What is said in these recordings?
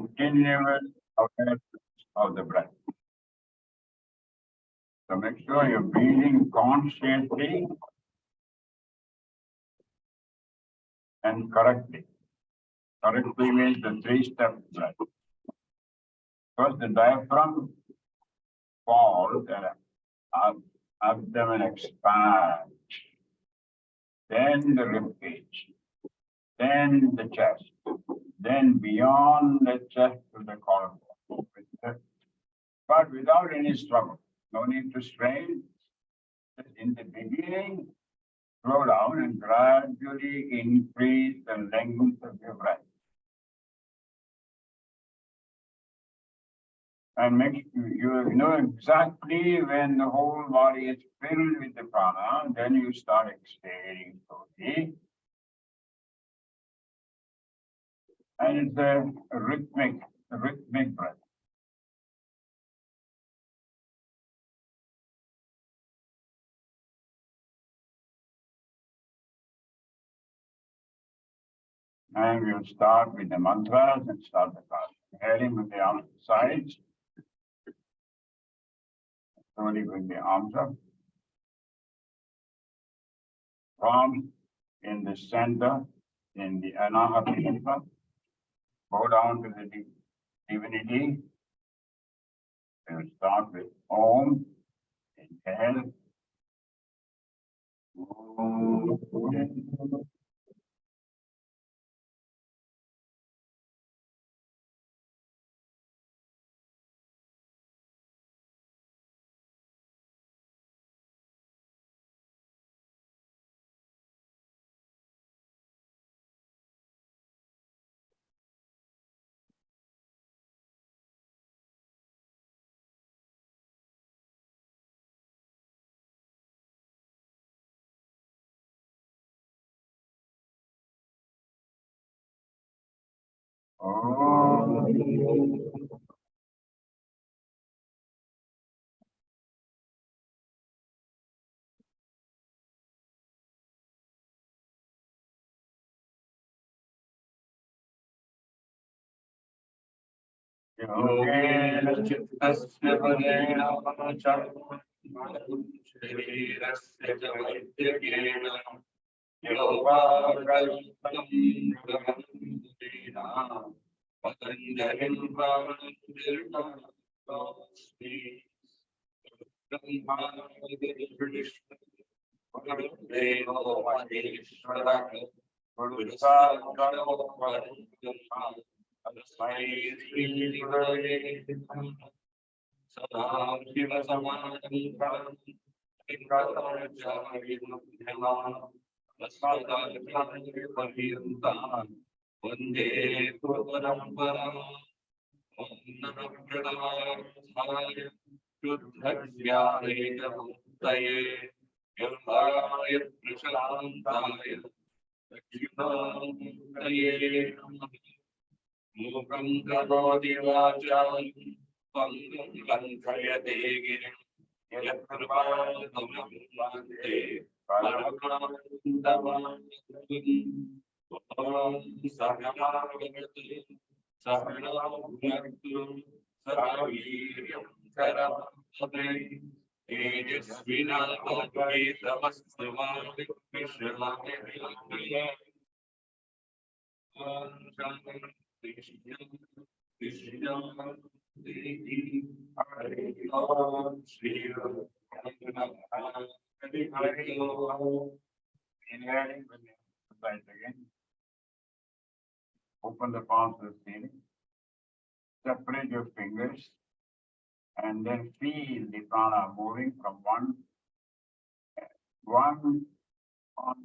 continuous awareness of the breath. So make sure you're breathing consciously and correctly. Correctly means the three-step breath. First, the diaphragm falls and abdomen expands. Then the rib cage. Then the chest. Then beyond the chest to the collarbone. But without any struggle. No need to strain. In the beginning, slow down and gradually increase the length of your breath. And make you know exactly when the whole body is filled with the prana, then you start exhaling slowly. And it's a rhythmic breath. And we'll start with the mantras and start the class. Heading with the arms to the sides. Slowly bring the arms up. Palms in the center, in the Anahata Mudra. Go down to the divinity. We'll start with Om. Inhale. Om. योगेन चित्तस्य बलेन शरीरस्य च वैद्यकेन योगाकल्पं पतञ्जलिं प्राणिर्नास्मि ब्रह्मादेवो महेश्वरः गुरुसाक्षात् परब्रह्म तस्मै श्री गुरवे नमः सदाशिवसमारम्भां वन्दे गुरुपरम्पराम् ॐ नमः प्रणवाय शुद्धज्ञानैकमूर्तये योगाय प्रशान्ताय दक्षिणामूर्तये नमः मूकं करोति वाचालं पङ्गुं लङ्घयते गिरिं यत्कृपातमहं वन्दे परमानन्दमाधवम् सहनावतु सहनौ भुनक्तु सह वीर्यं करवावहै तेजस्विनावधीतमस्तु मा विद्विषामहे Inhaling with the exercise again. Open the palms to the ceiling. Separate your fingers and then feel the prana moving from one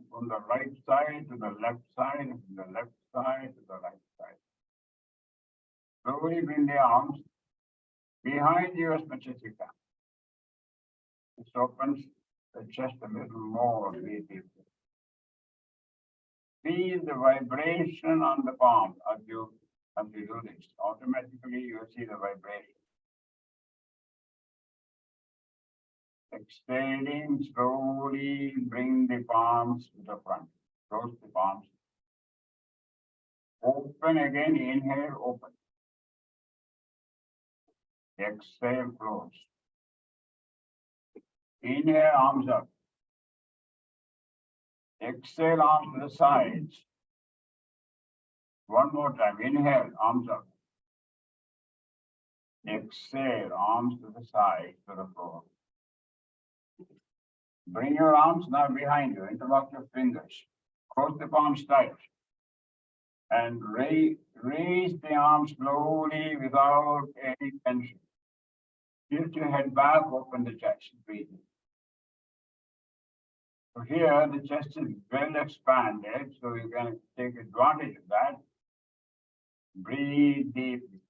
from the right side to the left side, and from the left side to the right side. Slowly bring the arms behind you as much as you can. This opens the chest a little more deeply. Feel the vibration on the palm as you do this. Automatically you will see the vibration. Exhaling, slowly bring the palms to the front. Close the palms. Open again, inhale, open. Exhale, close. Inhale, arms up. Exhale, arms to the sides. One more time. Inhale, arms up. Exhale, arms to the side, to the floor. Bring your arms now behind you. Interlock your fingers. Close the palms tight. And raise the arms slowly without any tension. Tilt your head back, open the chest, breathe. So here the chest is well expanded, so you can take advantage of that. Breathe deeply.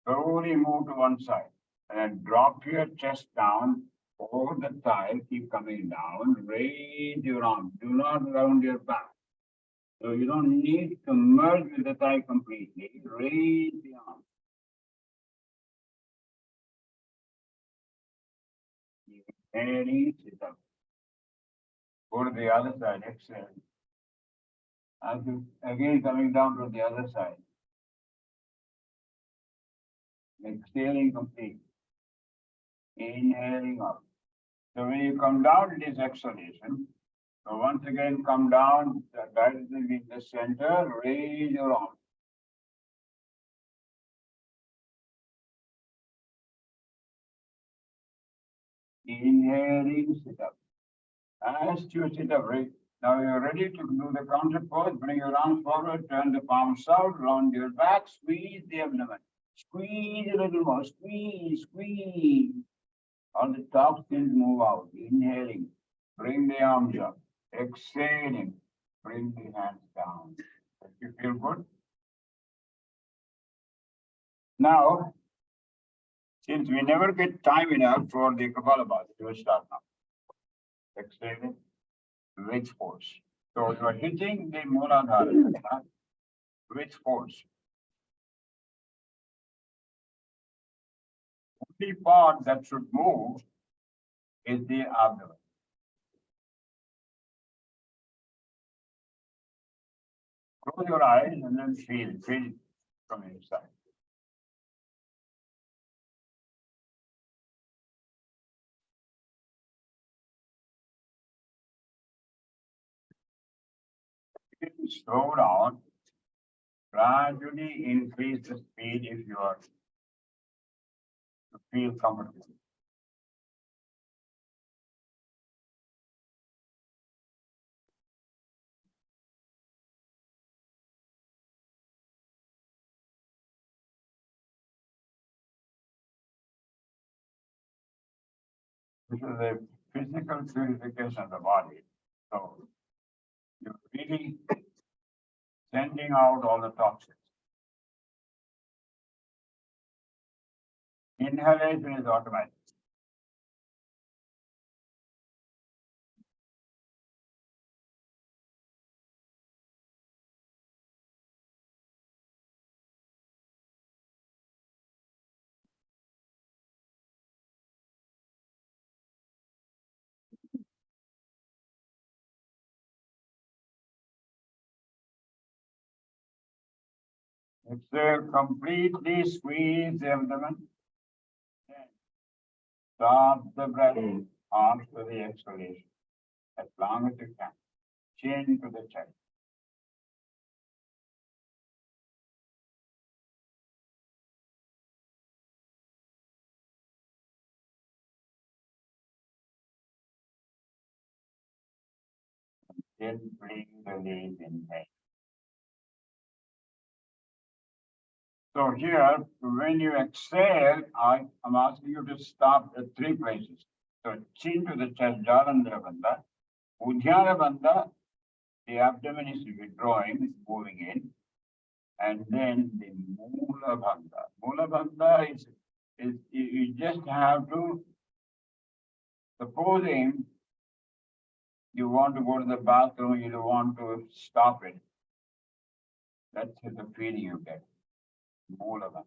Slowly move to one side and then drop your chest down over the thigh, keep coming down, raise your arm, do not round your back. So you don't need to merge with the thigh completely, raise the arm. Inhaling, sit up. Go to the other side, exhale. As you again coming down to the other side. Exhaling complete. Inhaling up. So when you come down, it is exhalation. So once again, come down, directly in the center, raise your arm. Inhaling, sit up. As you sit up, right? Now you're ready to do the counter pose. Bring your arms forward, turn the palms out, round your back, squeeze the abdomen. Squeeze a little more, squeeze, squeeze. All the toxins move out. Inhaling, bring the arms up. Exhaling, bring the hands down. Does you feel good? Now, since we never get time enough for the Kapalabhati, we will start now. Exhaling with force. So you are hitting the Mooladhara with force. The part that should move is the abdomen. Close your eyes and then feel from inside. Slow down, gradually increase the speed if you are to feel comfortable. This is a physical purification of the body. So you're really sending out all the toxins. Inhalation is automatic. Exhale, completely squeeze the abdomen. Stop the breath, arms to the exhalation, as long as you can. Chin to the chest. Then bring the release inhale. So here, when you exhale, I'm asking you to stop at 3 places. So chin to the chest, Jalandhara Bandha. Udhyana Bandha, the abdomen is withdrawing, moving in. And then the Mula Bandha. Mula Bandha is you just have to, supposing you want to go to the bathroom, you don't want to stop it. That's the feeling you get. Mula Bandha.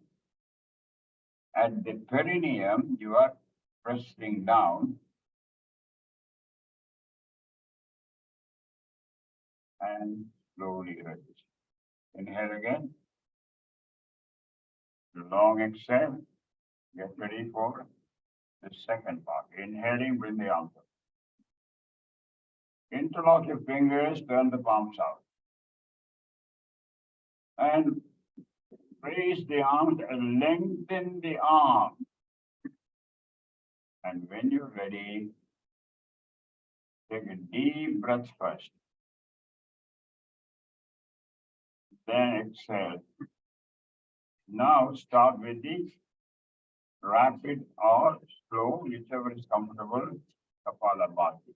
At the perineum, you are pressing down and slowly release. Inhale again. Long exhale. Get ready for the second part. Inhaling, bring the arms up. Interlock your fingers, turn the palms out. And raise the arms and lengthen the arm. And when you're ready, take a deep breath first. Then exhale. Now start with the rapid or slow, whichever is comfortable, Kapalabhati.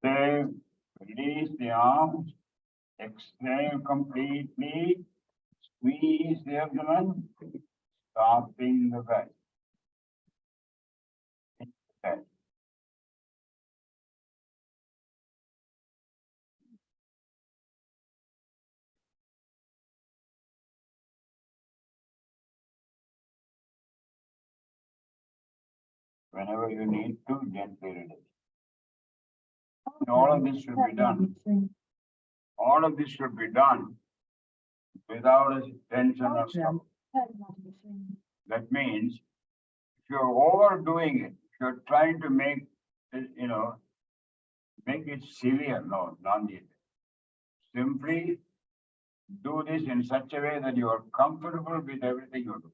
Exhale, release the arms. Exhale completely. Squeeze the abdomen, stopping the breath. Exhale. Whenever you need to, gently release. All of this should be done. All of this should be done without a tension or struggle. That means if you're overdoing it, if you're trying to make it, make it severe, no, not needed. Simply do this in such a way that you are comfortable with everything you do.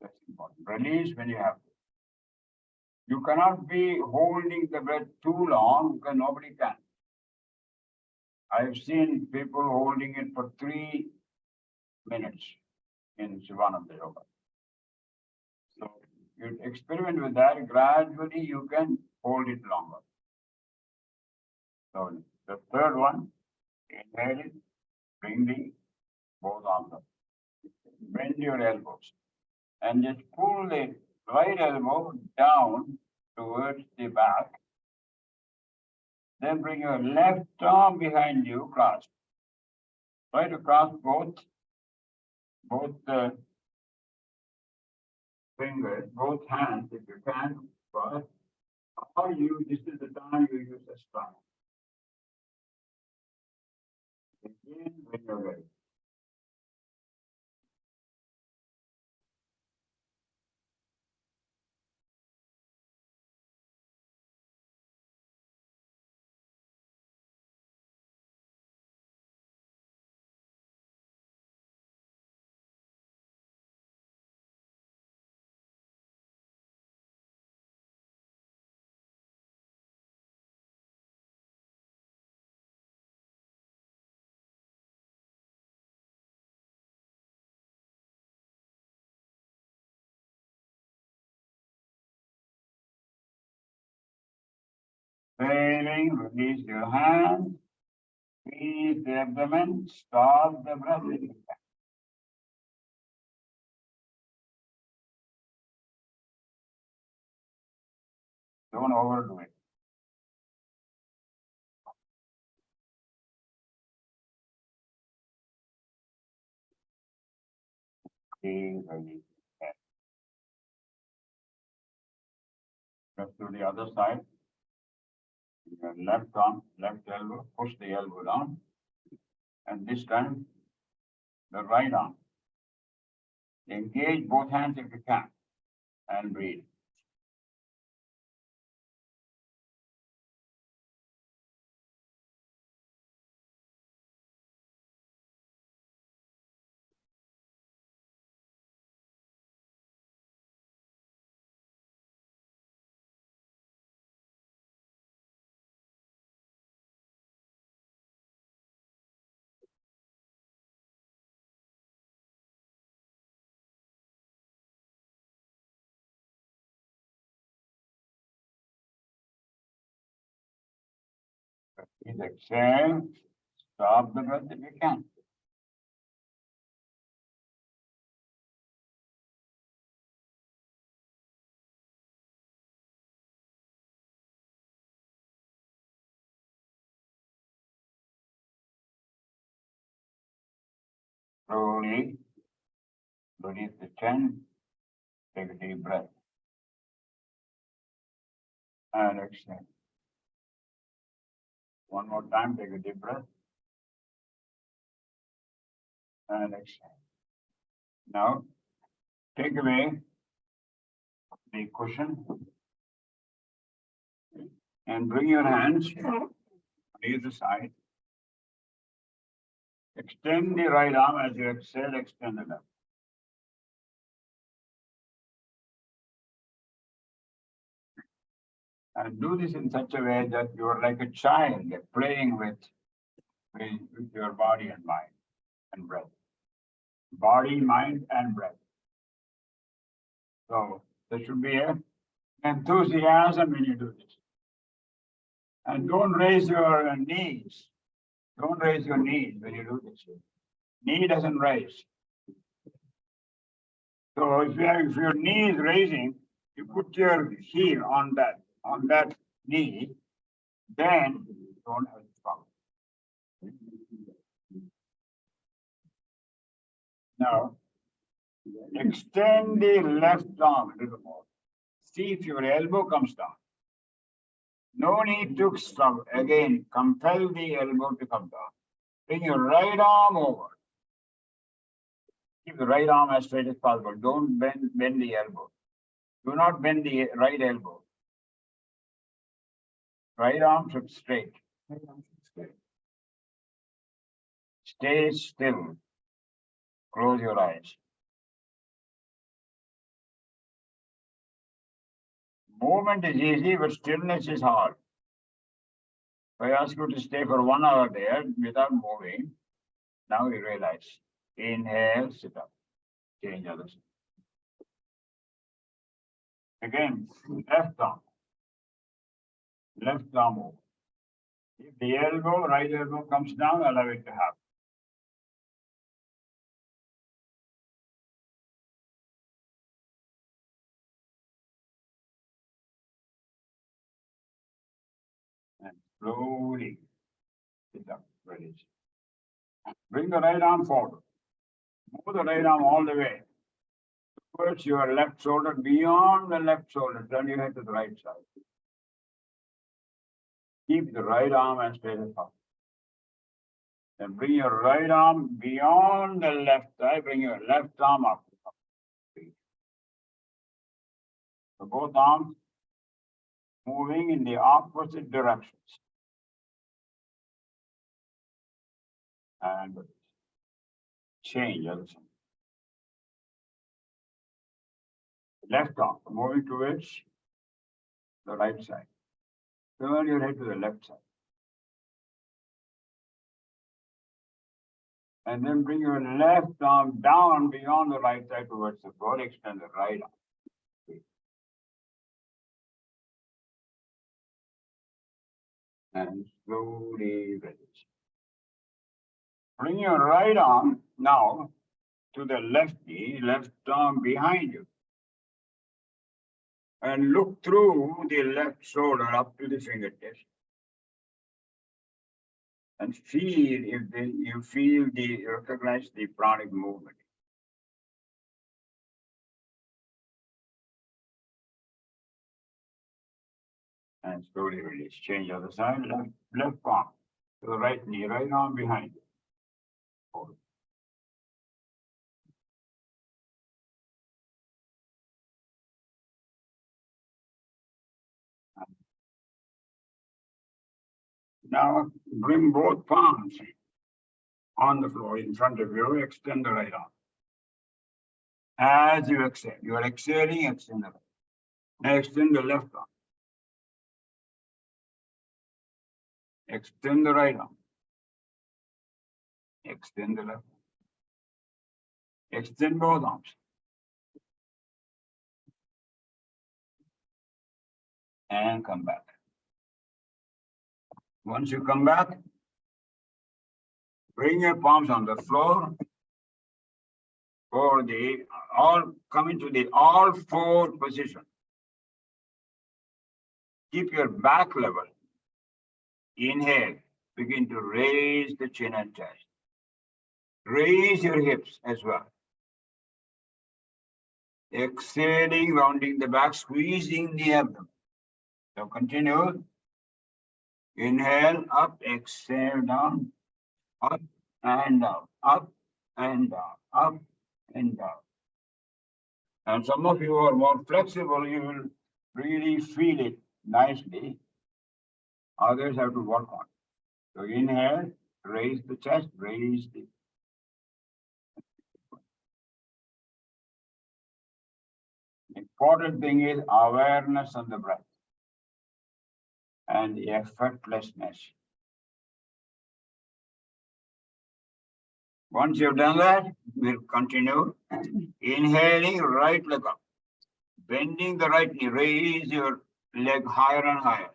That's important. Release when you have to. You cannot be holding the breath too long because nobody can. I've seen people holding it for 3 minutes in Shivananda Yoga. So you experiment with that. Gradually, you can hold it longer. So the third one, inhale it, bring the both arms up. Bend your elbows and just pull the right elbow down towards the back. Then bring your left arm behind you, clasp. Try to clasp both fingers, both hands if you can, but or this is the time you use a strap. Again, when you're ready. Exhaling, release your hand, squeeze the abdomen, stop the breathing. Don't overdo it. Release. Just to the other side. Your left arm, left elbow, push the elbow down. And this time, the right arm. Engage both hands if you can and breathe. Please exhale. Stop the breath if you can. Slowly release the chin. Take a deep breath. And exhale. One more time, take a deep breath. And exhale. Now, take away the cushion and bring your hands on either side. Extend the right arm as you exhale, extend the left. And do this in such a way that you are like a child playing with your body and mind and breath. Body, mind, and breath. So there should be an enthusiasm when you do this. And don't raise your knees. Don't raise your knees when you do this. Knee doesn't raise. So if your knee is raising, you put your heel on that knee, then you don't have the problem. Now, extend the left arm a little more. See if your elbow comes down. No need to stop. Again, compel the elbow to come down. Bring your right arm over. Keep the right arm as straight as possible. Don't bend the elbow. Do not bend the right elbow. Right arm should straight. Stay still. Close your eyes. Movement is easy, but stillness is hard. I ask you to stay for 1 hour there without moving. Now you realize. Inhale, sit up. Change other side. Again, left arm. Left arm over. If the elbow, right elbow comes down, allow it to happen. And slowly sit up, release. Bring the right arm forward. Move the right arm all the way towards your left shoulder, beyond the left shoulder. Turn your head to the right side. Keep the right arm as straight as possible. Then bring your right arm beyond the left side. Bring your left arm up. So both arms moving in the opposite directions. And change other side. Left arm moving towards the right side. Turn your head to the left side. And then bring your left arm down beyond the right side towards the body. Extend the right arm. And slowly release. Bring your right arm now to the left knee, left arm behind you. And look through the left shoulder up to the fingertips. And feel if you recognize the pranic movement. And slowly release. Change other side, left palm to the right knee, right arm behind you. Hold. Now bring both palms on the floor in front of you. Extend the right arm. As you exhale, you are exhaling, extend the right. Now extend the left arm. Extend the right arm. Extend the left arm. Extend both arms. And come back. Once you come back, bring your palms on the floor. For the all come into the all four position. Keep your back level. Inhale, begin to raise the chin and chest. Raise your hips as well. Exhaling, rounding the back, squeezing the abdomen. So continue. Inhale, up, exhale, down, up and down, up and down, up and down. And some of you are more flexible, you will really feel it nicely. Others have to work on it. So inhale, raise the chest, raise the. Important thing is awareness of the breath and the effortlessness. Once you've done that, we'll continue. Inhaling, right leg up. Bending the right knee, raise your leg higher and higher.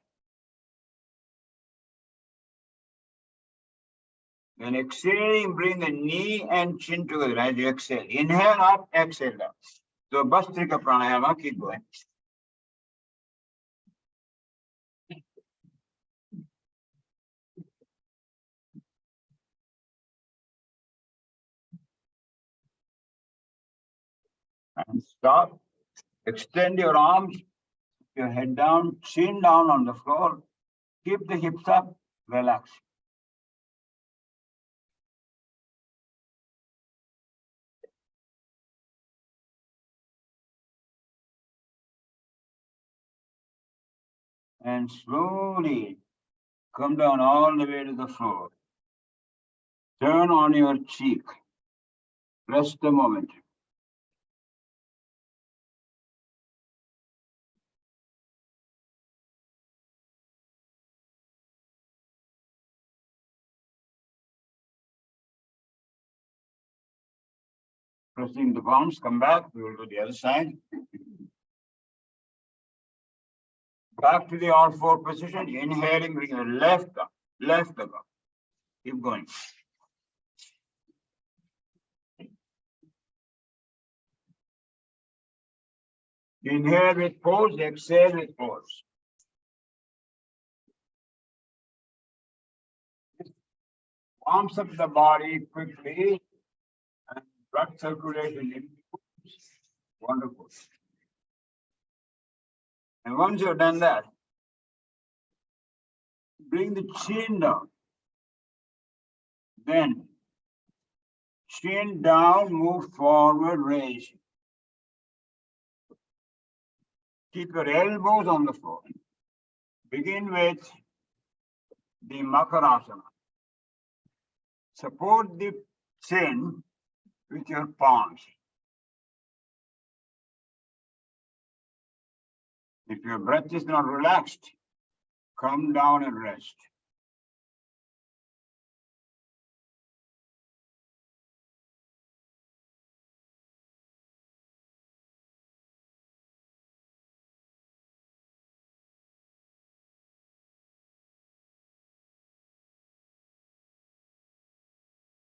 Then exhaling, bring the knee and chin together as you exhale. Inhale up, exhale down. So Bhastrika Pranayama, keep going. And stop. Extend your arms, your head down, chin down on the floor. Keep the hips up, relax. And slowly come down all the way to the floor. Turn on your cheek. Rest a moment. Pressing the palms, come back. We will do the other side. Back to the all four position. Inhaling, bring your left up, left leg up. Keep going. Inhale with pause, exhale with pause. Warms up the body quickly and blood circulation improves. Wonderful. And once you've done that, bring the chin down. Then chin down, move forward, raise. Keep your elbows on the floor. Begin with the Makarasana. Support the chin with your palms. If your breath is not relaxed, come down and rest.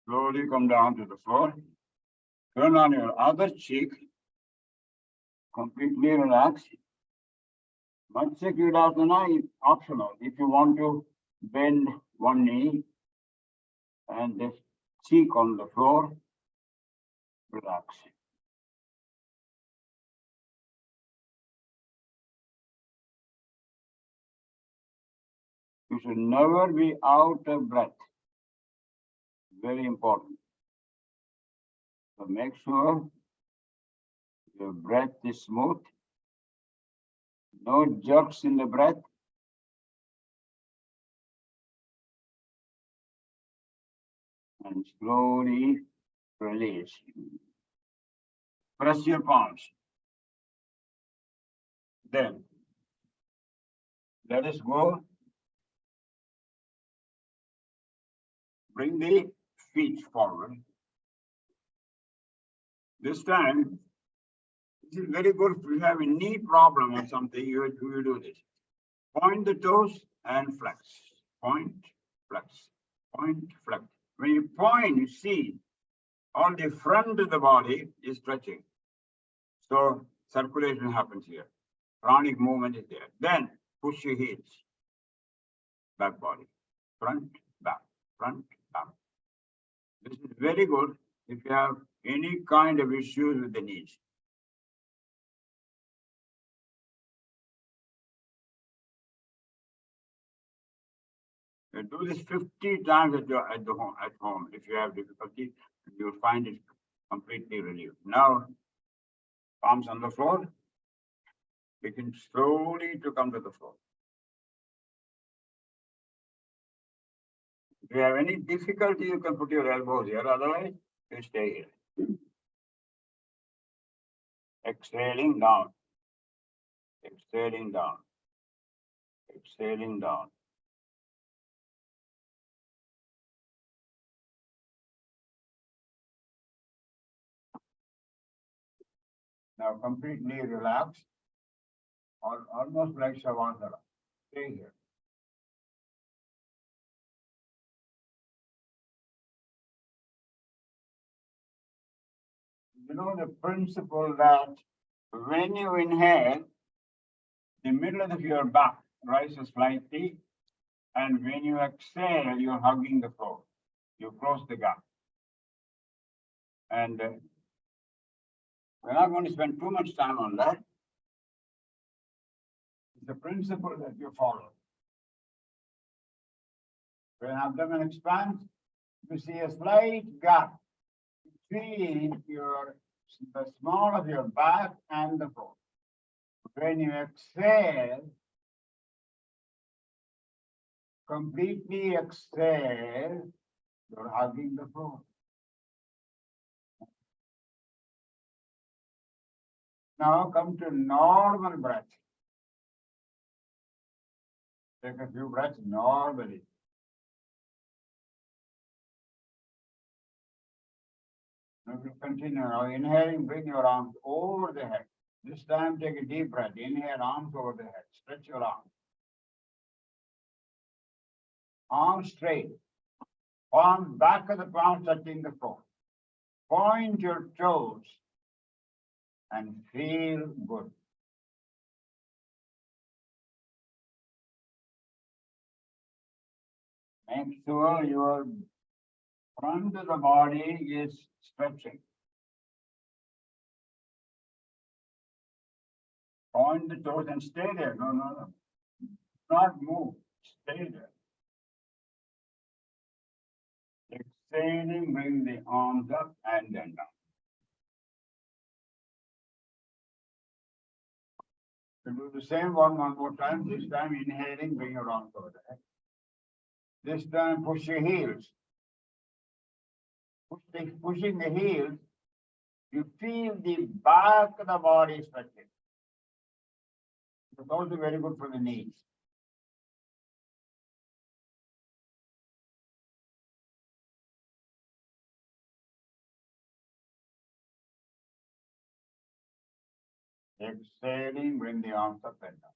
Slowly come down to the floor. Turn on your other cheek. Completely relax. Matsya is optional. If you want to bend one knee and this cheek on the floor, relax. You should never be out of breath. Very important. So make sure your breath is smooth. No jerks in the breath. And slowly release. Press your palms. Then let us go. Bring the feet forward. This time, this is very good if you have a knee problem or something, you do this. Point the toes and flex. point, flex, point, flex. When you point, you see all the front of the body is stretching. So circulation happens here. Pranic movement is there. Then push your heels. Back body. Front, back, front, back. This is very good if you have any kind of issues with the knees. You do this 50 times at home. If you have difficulty, you'll find it completely relieved. Now, palms on the floor. Begin slowly to come to the floor. If you have any difficulty, you can put your elbows here. Otherwise, you stay here. Exhaling down. Exhaling down. Exhaling down. Now completely relax, or almost like Shavasana. Stay here. You know the principle that when you inhale, the middle of your back rises slightly, and when you exhale, you're hugging the floor. You close the gap. And we're not going to spend too much time on that. It's the principle that you follow. When abdomen expands, you see a slight gap between the small of your back and the floor. When you exhale, completely exhale, you're hugging the floor. Now come to normal breath. Take a few breaths normally. Now we'll continue. Now inhaling, bring your arms over the head. This time take a deep breath. Inhale, arms over the head. Stretch your arms. Arms straight. Palms, back of the palms touching the floor. Point your toes and feel good. Make sure your front of the body is stretching. Point the toes and stay there. No. Not move. Stay there. Exhaling, bring the arms up and then down. To do the same one more time. This time inhaling, bring your arms over the head. This time push your heels. Pushing the heels, you feel the back of the body stretching. It's also very good for the knees. Exhaling, bring the arms up and down.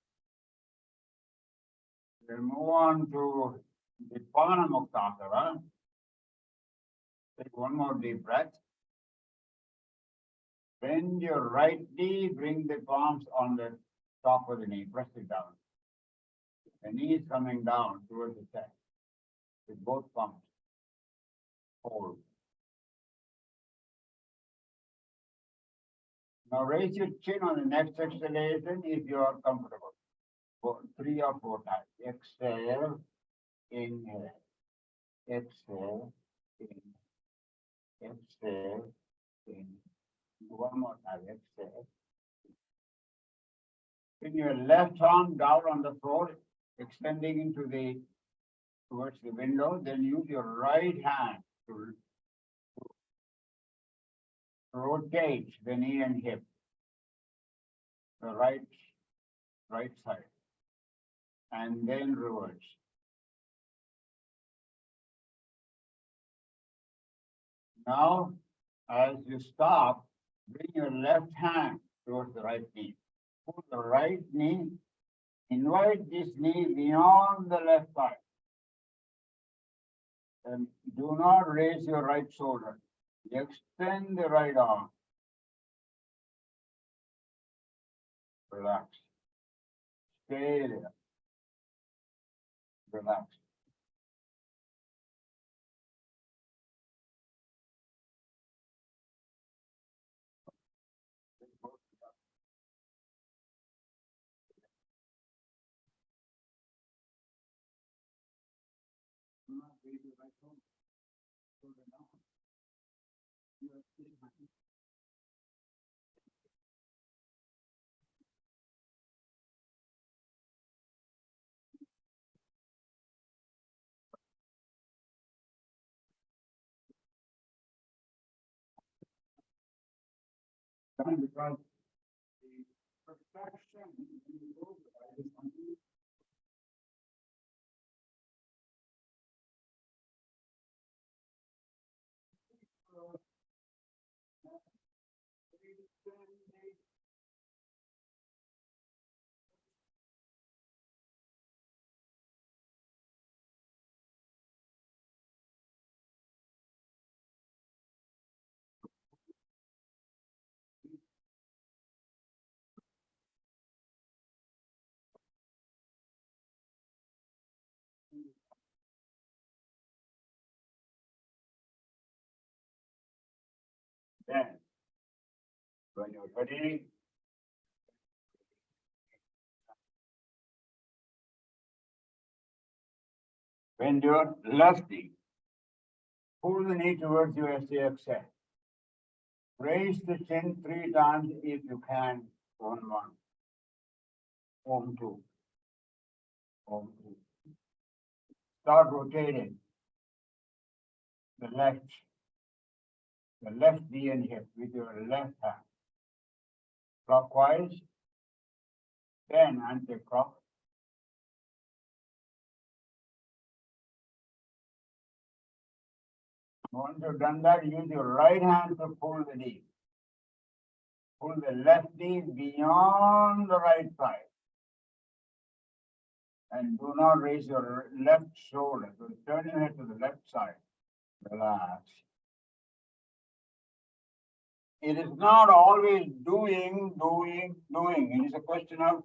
We'll move on to the Padangusthasana. Take one more deep breath. Bend your right knee, bring the palms on the top of the knee, press it down. The knee is coming down towards the chest with both palms. Hold. Now raise your chin on the next exhalation if you are comfortable. 3 or 4 times. Exhale, inhale. Exhale, inhale. Exhale, inhale. One more time. Exhale. Bring your left arm down on the floor, extending towards the window. Then use your right hand to rotate the knee and hip. The right side. And then reverse. Now, as you stop, bring your left hand towards the right knee. Pull the right knee, invite this knee beyond the left side. And do not raise your right shoulder. Extend the right arm. Relax. Stay there. Relax. Do not raise your right shoulder. Shoulder down. You are sitting happy. Because the perfection in the yoga is something. Then, when you're ready, when you're lefty, pull the knee towards you as you exhale. Raise the chin 3 times if you can. Om one. Om two. Om two. Start rotating the left knee and hip with your left hand. Clockwise, then anti-clock. Once you've done that, use your right hand to pull the knee. Pull the left knee beyond the right side. And do not raise your left shoulder. So turn your head to the left side. Relax. It is not always doing. It is a question of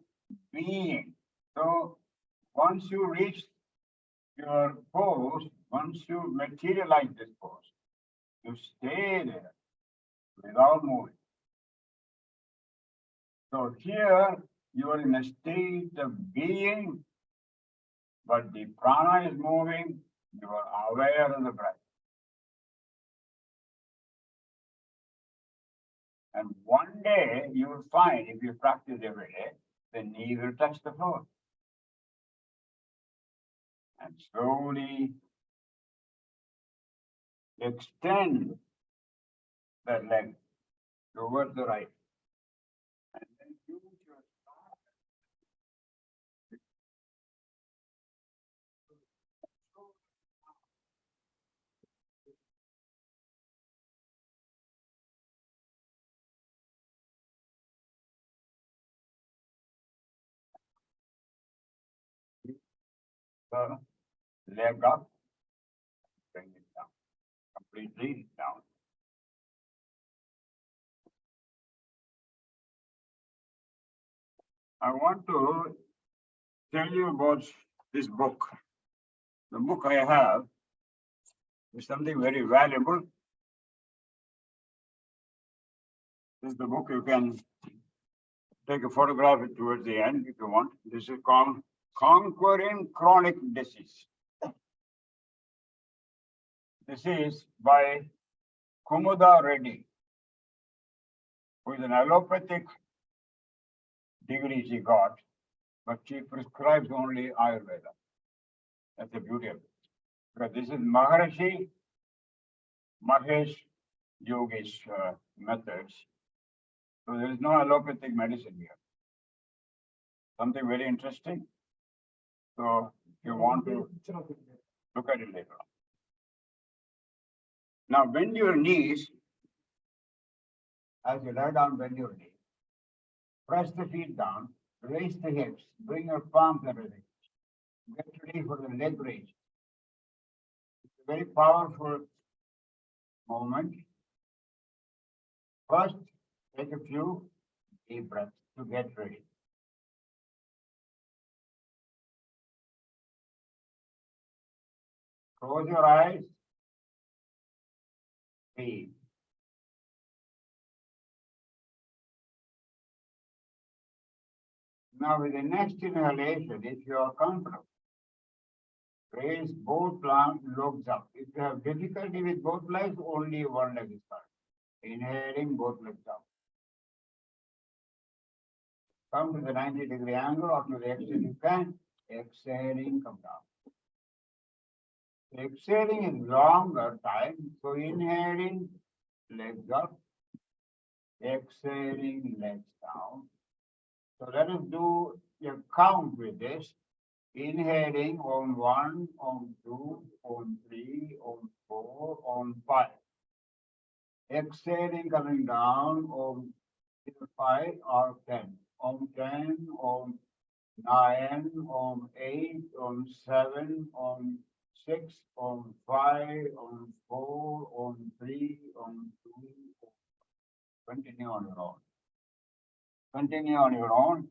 being. So once you reach your pose, once you materialize this pose, you stay there without moving. So here you are in a state of being, but the prana is moving, you are aware of the breath. And one day you will find, if you practice every day, the knee will touch the floor. And slowly extend that leg towards the right. And then use your leg up, bring it down, completely down. I want to tell you about this book. The book I have is something very valuable. This is the book. You can take a photograph it towards the end if you want. This is called Conquering Chronic Disease. This is by Kumuda Reddy, who is an allopathic degree she got, but she prescribes only Ayurveda. That's the beauty of it. Because this is Maharishi Mahesh Yogi's methods. So there is no allopathic medicine here. Something very interesting. So if you want to look at it later on. Now bend your knees. As you lie down, bend your knees. Press the feet down, raise the hips, bring your palms and everything. Get ready for the leg raise. very powerful movement. First, take a few deep breaths to get ready. Close your eyes. Breathe. Now with the next inhalation, if you are comfortable, raise both legs up. If you have difficulty with both legs, only one leg is fine. Inhaling, both legs up. Come to the 90-degree angle or to the exit you can. Exhaling, come down. Exhaling is longer time, so inhaling, legs up. Exhaling, legs down. So let us do a count with this. Inhaling on 1, on 2, on 3, on 4, on 5. Exhaling coming down on 5 or 10. On 10, on 9, on 8, on 7, on 6, on 5, on 4, on 3, on 2. Continue on your own. Continue on your own.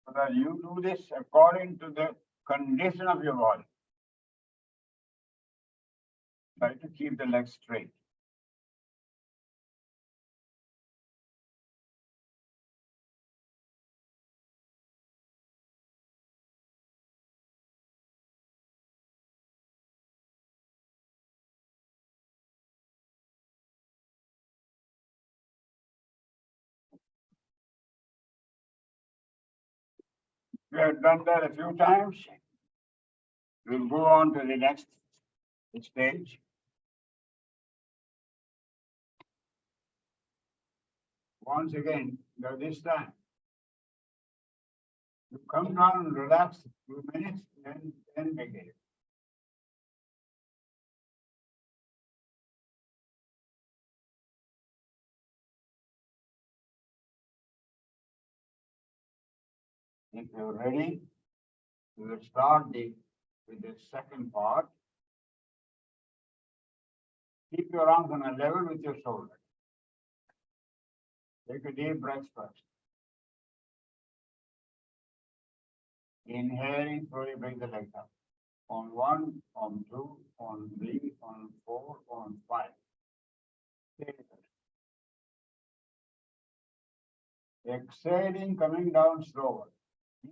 So that you do this according to the condition of your body. Try to keep the legs straight. We have done that a few times. We'll go on to the next stage. Once again, this time, you come down and relax a few minutes, then begin. If you're ready, we will start with the second part. Keep your arms on a level with your shoulder. Take a deep breath first. Inhaling, slowly bring the legs up. On 1, on 2, on 3, on 4, on 5. Exhaling, coming down slower.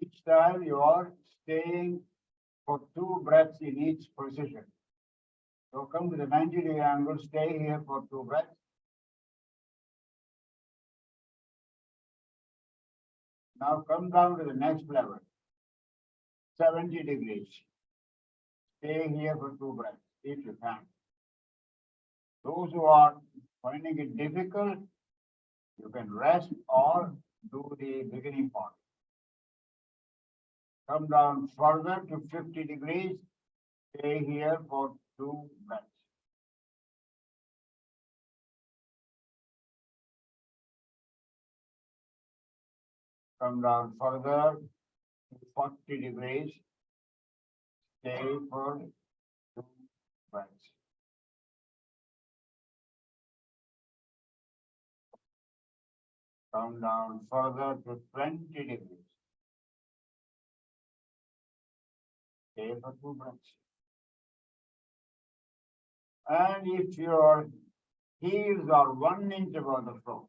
Each time you are staying for 2 breaths in each position. So come to the 90-degree angle, stay here for 2 breaths. Now come down to the next level, 70 degrees. Stay here for 2 breaths, if you can. Those who are finding it difficult, you can rest or do the beginning part. Come down further to 50 degrees. Stay here for 2 breaths. Come down further to 40 degrees. Stay for 2 breaths. Come down further to 20 degrees. Stay for 2 breaths. And if your heels are 1 inch above the floor,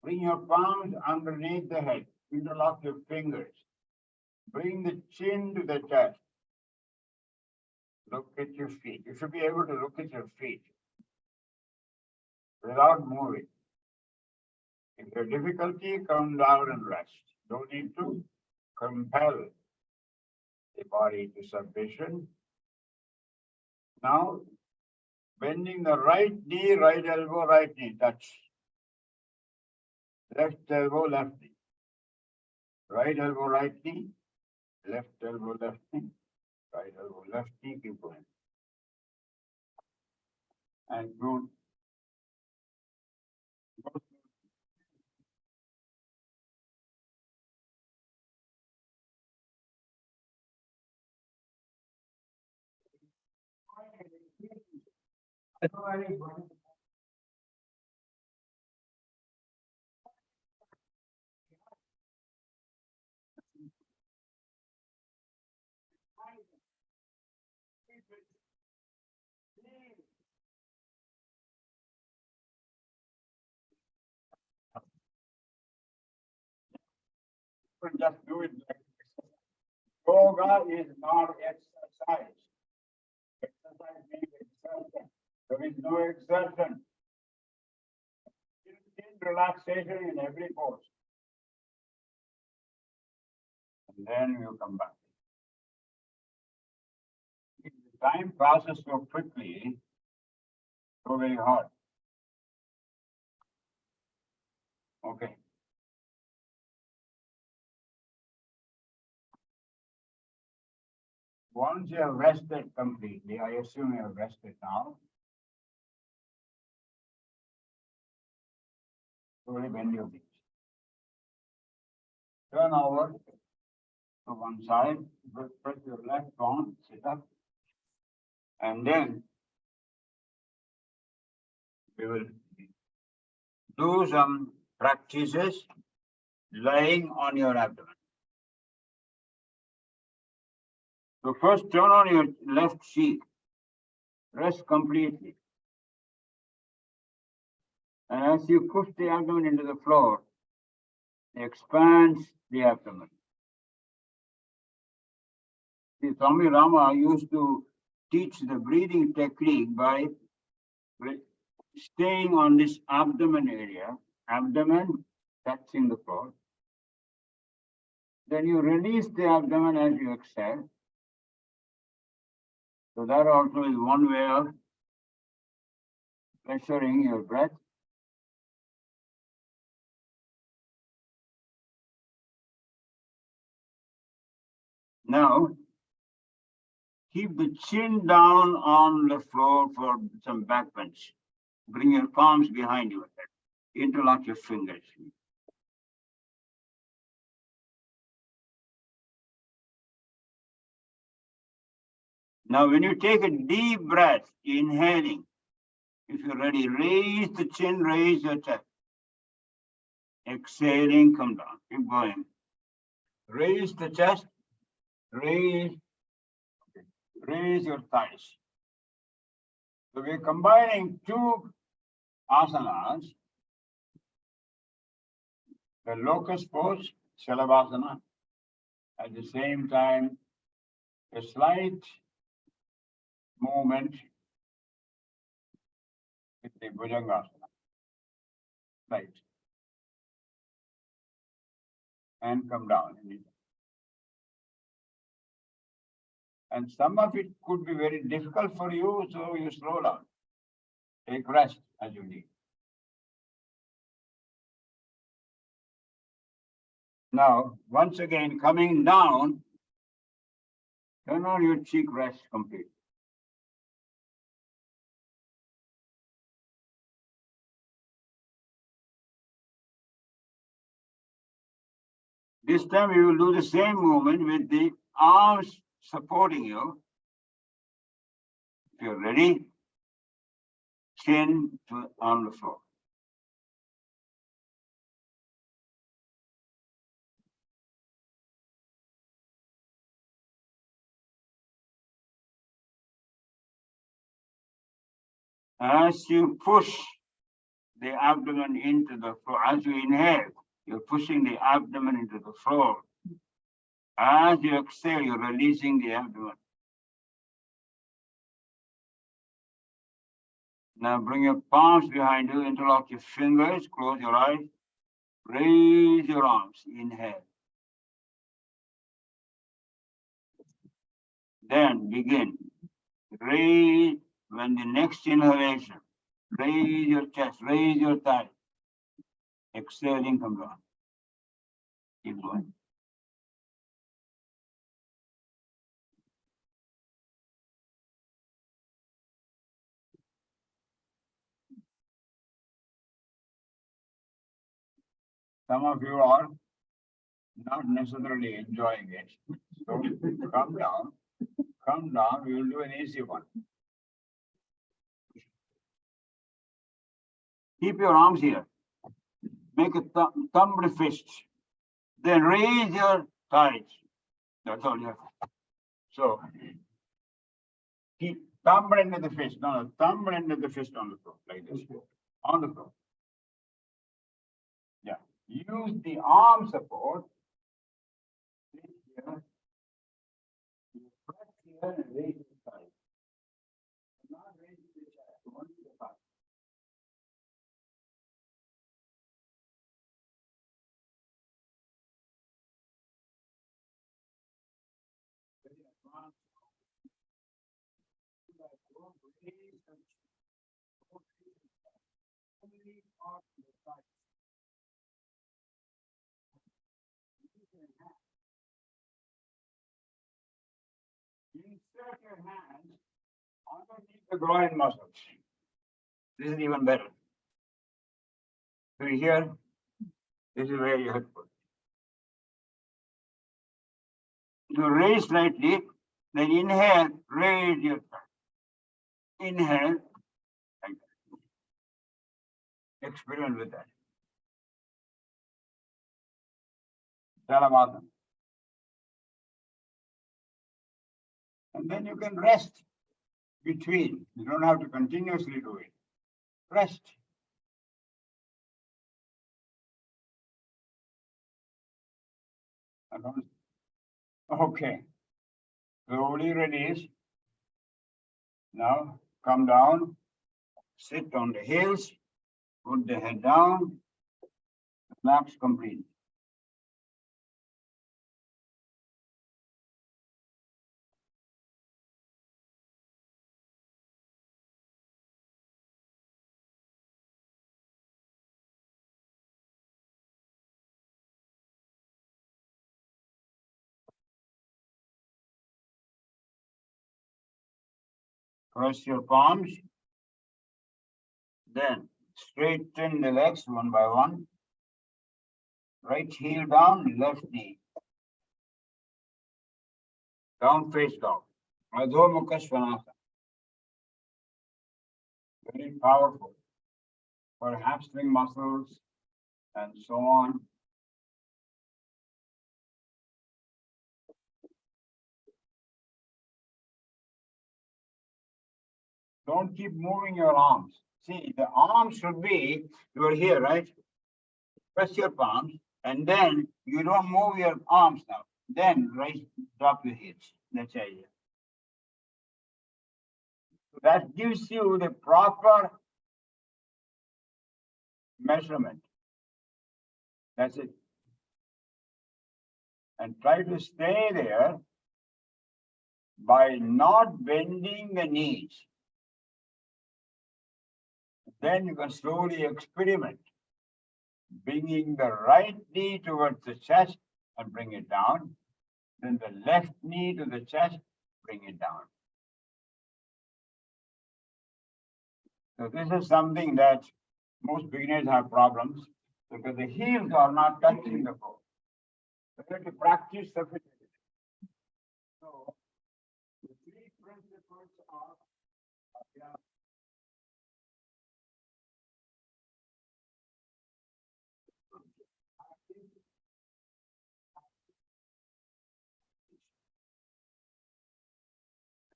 bring your palms underneath the head. Interlock your fingers. Bring the chin to the chest. Look at your feet. You should be able to look at your feet without moving. If you have difficulty, come down and rest. Don't need to compel the body to submission. Now, bending the right knee, right elbow, right knee, touch. Left elbow, left knee. Right elbow, right knee. Left elbow, left knee. Right elbow, left knee, keep going. And good. Just do it. Yoga is not exercise. Exercise means exertion. There is no exertion. Relaxation in every pose. And then you come back. If the time passes so quickly, so very hard. Okay. Once you have rested completely, I assume you have rested now. Slowly bend your knees. Turn over to one side, press your left arm, sit up, and then we will do some practices lying on your abdomen. So first turn on your left cheek, rest completely. And as you push the abdomen into the floor, it expands the abdomen. See, Swami Rama used to teach the breathing technique by staying on this abdomen area, abdomen touching the floor. Then you release the abdomen as you exhale. So that also is one way of pressuring your breath. Now, keep the chin down on the floor for some back bends. Bring your palms behind your head. Interlock your fingers. Now, when you take a deep breath, inhaling, if you're ready, raise the chin, raise your chest. Exhaling, come down. Keep going. Raise the chest, raise your thighs. So we're combining two asanas, the locust pose, Shalabhasana, at the same time, a slight movement with the Bhujangasana. Right. And come down. And some of it could be very difficult for you, so you slow down. Take rest as you need. Now, once again, coming down, turn on your cheek, rest completely. This time we will do the same movement with the arms supporting you. If you're ready, chin on the floor. As you push the abdomen into the floor, as you inhale, you're pushing the abdomen into the floor. As you exhale, you're releasing the abdomen. Now bring your palms behind you, interlock your fingers, close your eyes, raise your arms, inhale. Then begin. Raise, when the next inhalation, raise your chest, raise your thigh. Exhaling, come down. Keep going. Some of you are not necessarily enjoying it. So come down, we will do an easy one. Keep your arms here. Make a thumbed fist. Then raise your thighs. That's all you have. So keep thumb end of the fist. No, thumb end of the fist on the floor, like this. On the floor. Yeah. Use the arm support. Here. Press here and raise the thigh. Not raising the chest, only the thigh. Insert your hands underneath the groin muscles. This is even better. So here, this is where you have to put. You raise slightly, then inhale, raise your thigh. Inhale, like that. Experiment with that. Salamatan. And then you can rest between. You don't have to continuously do it. Rest. Okay. Slowly release. Now come down. Sit on the heels. Put the head down. Relax completely. Press your palms. Then straighten the legs one by one. Right heel down, left knee. Down face dog. Adho Mukha Svanasana. Very powerful for hamstring muscles and so on. Don't keep moving your arms. See, the arms should be, you are here, right? Press your palms, and then you don't move your arms now. Then raise, drop your hips. That's the idea. So that gives you the proper measurement. That's it. And try to stay there by not bending the knees. Then you can slowly experiment, bringing the right knee towards the chest and bring it down. Then the left knee to the chest, bring it down. So this is something that most beginners have problems because the heels are not touching the floor. So you have to practice sufficiently. So the three principles are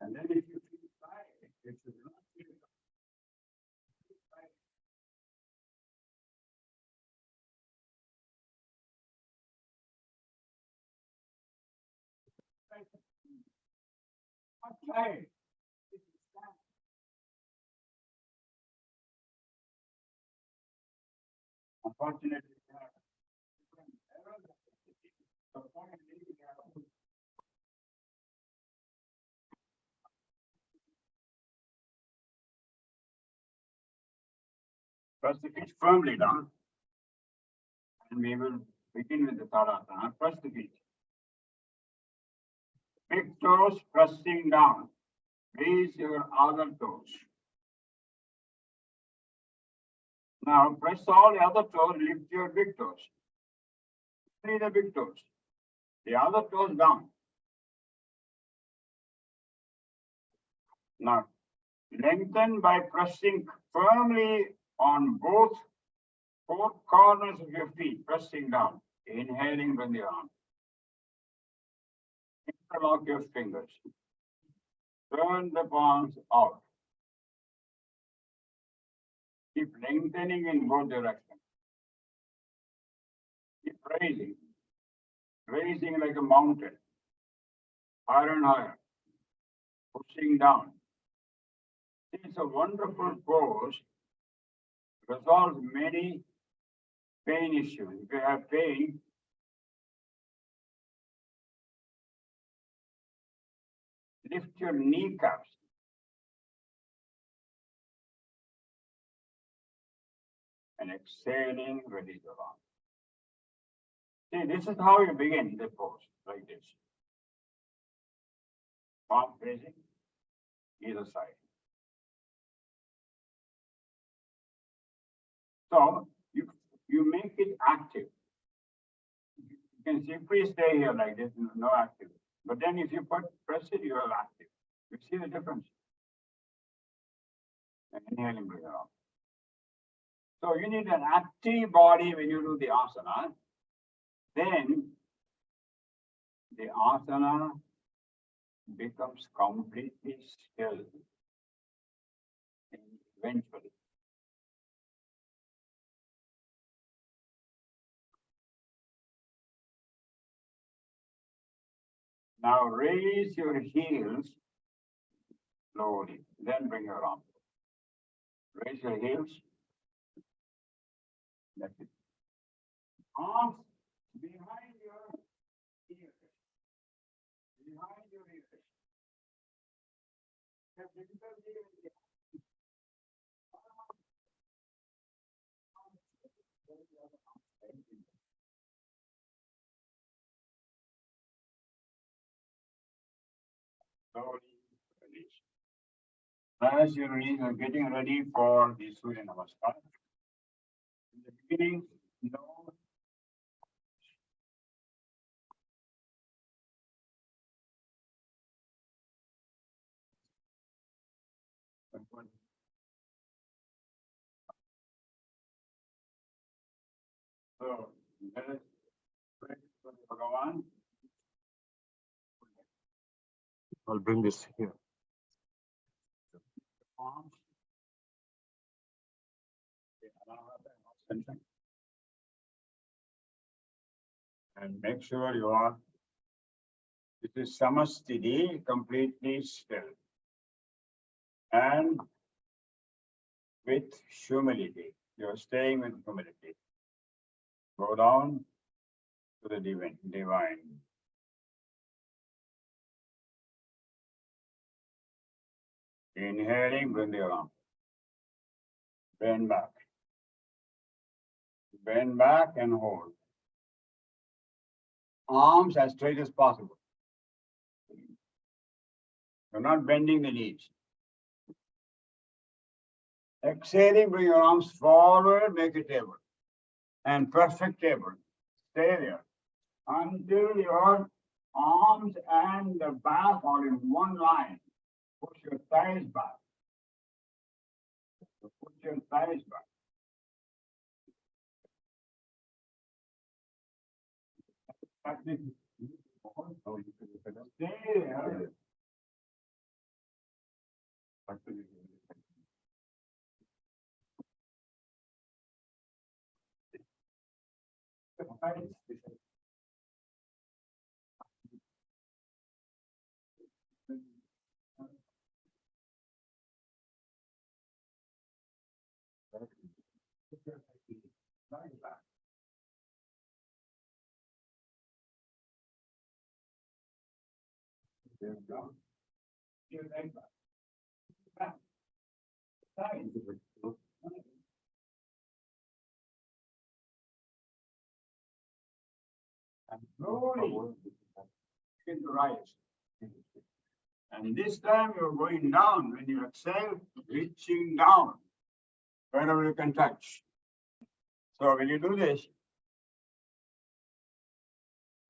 and then if you feel tired, it should not feel tired. Unfortunately, press the feet firmly down, and we will begin with the Tadasana. Press the feet. Big toes pressing down. Raise your other toes. Now press all the other toes, lift your big toes. Only the big toes. The other toes down. Now lengthen by pressing firmly on both four corners of your feet, pressing down, inhaling with the arm. Interlock your fingers. Turn the palms out. Keep lengthening in both directions. Keep raising like a mountain, higher and higher, pushing down. It's a wonderful pose, resolves many pain issues. If you have pain, lift your kneecaps. And exhaling, release your arm. See, this is how you begin the pose, like this. Palm facing either side. So you make it active. You can simply stay here like this, no active. But then if you press it, you are active. You see the difference. And inhaling, bring it up. So you need an active body when you do the asana. Then the asana becomes completely still eventually. Now raise your heels slowly, then bring your arm. Raise your heels. That's it. Arms behind your ears. Behind your ears. Slowly release. As you release, you're getting ready for the Surya Namaskar. In the beginning, no. So let us pray for Bhagavan. I'll bring this here. Arms. And make sure you are, this is Samastiti, completely still. And with humility, you're staying with humility. Go down to the divine. Inhaling, bring your arm. Bend back. Bend back and hold. Arms as straight as possible. You're not bending the knees. Exhaling, bring your arms forward, make a table. And perfect table. Stay there until your arms and the back are in one line. Push your thighs back. Push your thighs back. Stay there. There you go. Your leg back. Side. And slowly begin to rise. And this time you're going down. When you exhale, reaching down wherever you can touch. So when you do this,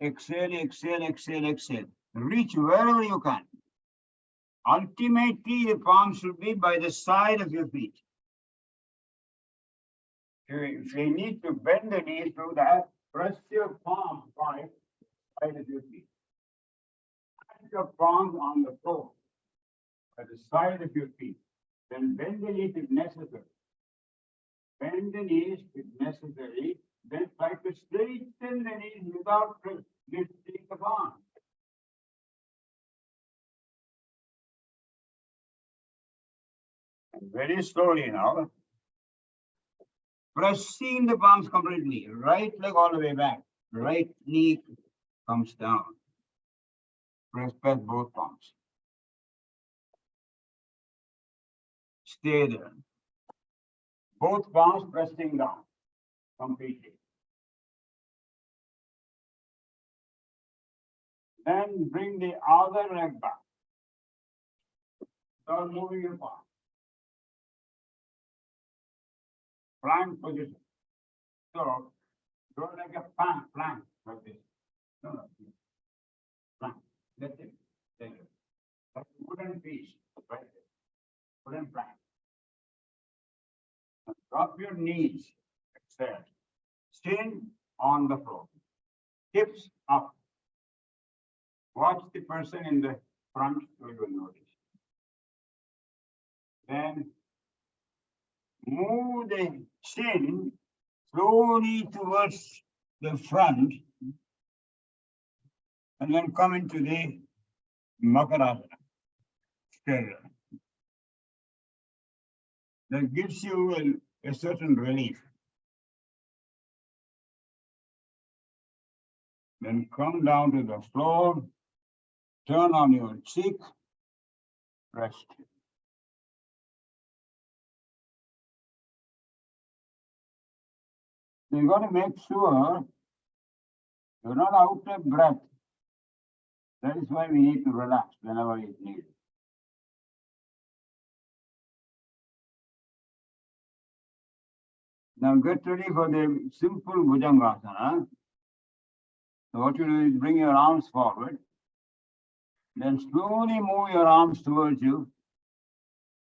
exhale, exhale, exhale, exhale. Reach wherever you can. Ultimately, the palm should be by the side of your feet. If you need to bend the knees, do that. Press your palm right side of your feet. Put your palms on the floor at the side of your feet. Then bend the knees if necessary. Bend the knees if necessary. Then try to straighten the knees without lifting the palm. And very slowly now. Pressing the palms completely. Right leg all the way back. Right knee comes down. Press both palms. Stay there. Both palms pressing down completely. Then bring the other leg back. Start moving your palm. Plank position. So, go like a plank like this. No. Plank. That's it. There. That's wooden piece. Right there. Wooden plank. Now, drop your knees. Exhale. Chin on the floor. Hips up. Watch the person in the front, so you will notice. Then move the chin slowly towards the front and then come into the Makarasana. That gives you a certain relief. Then come down to the floor, turn on your cheek, rest. You got to make sure you're not out of breath. That is why we need to relax whenever it's needed. Now get ready for the simple Bhujangasana. So what you do is bring your arms forward. Then slowly move your arms towards you.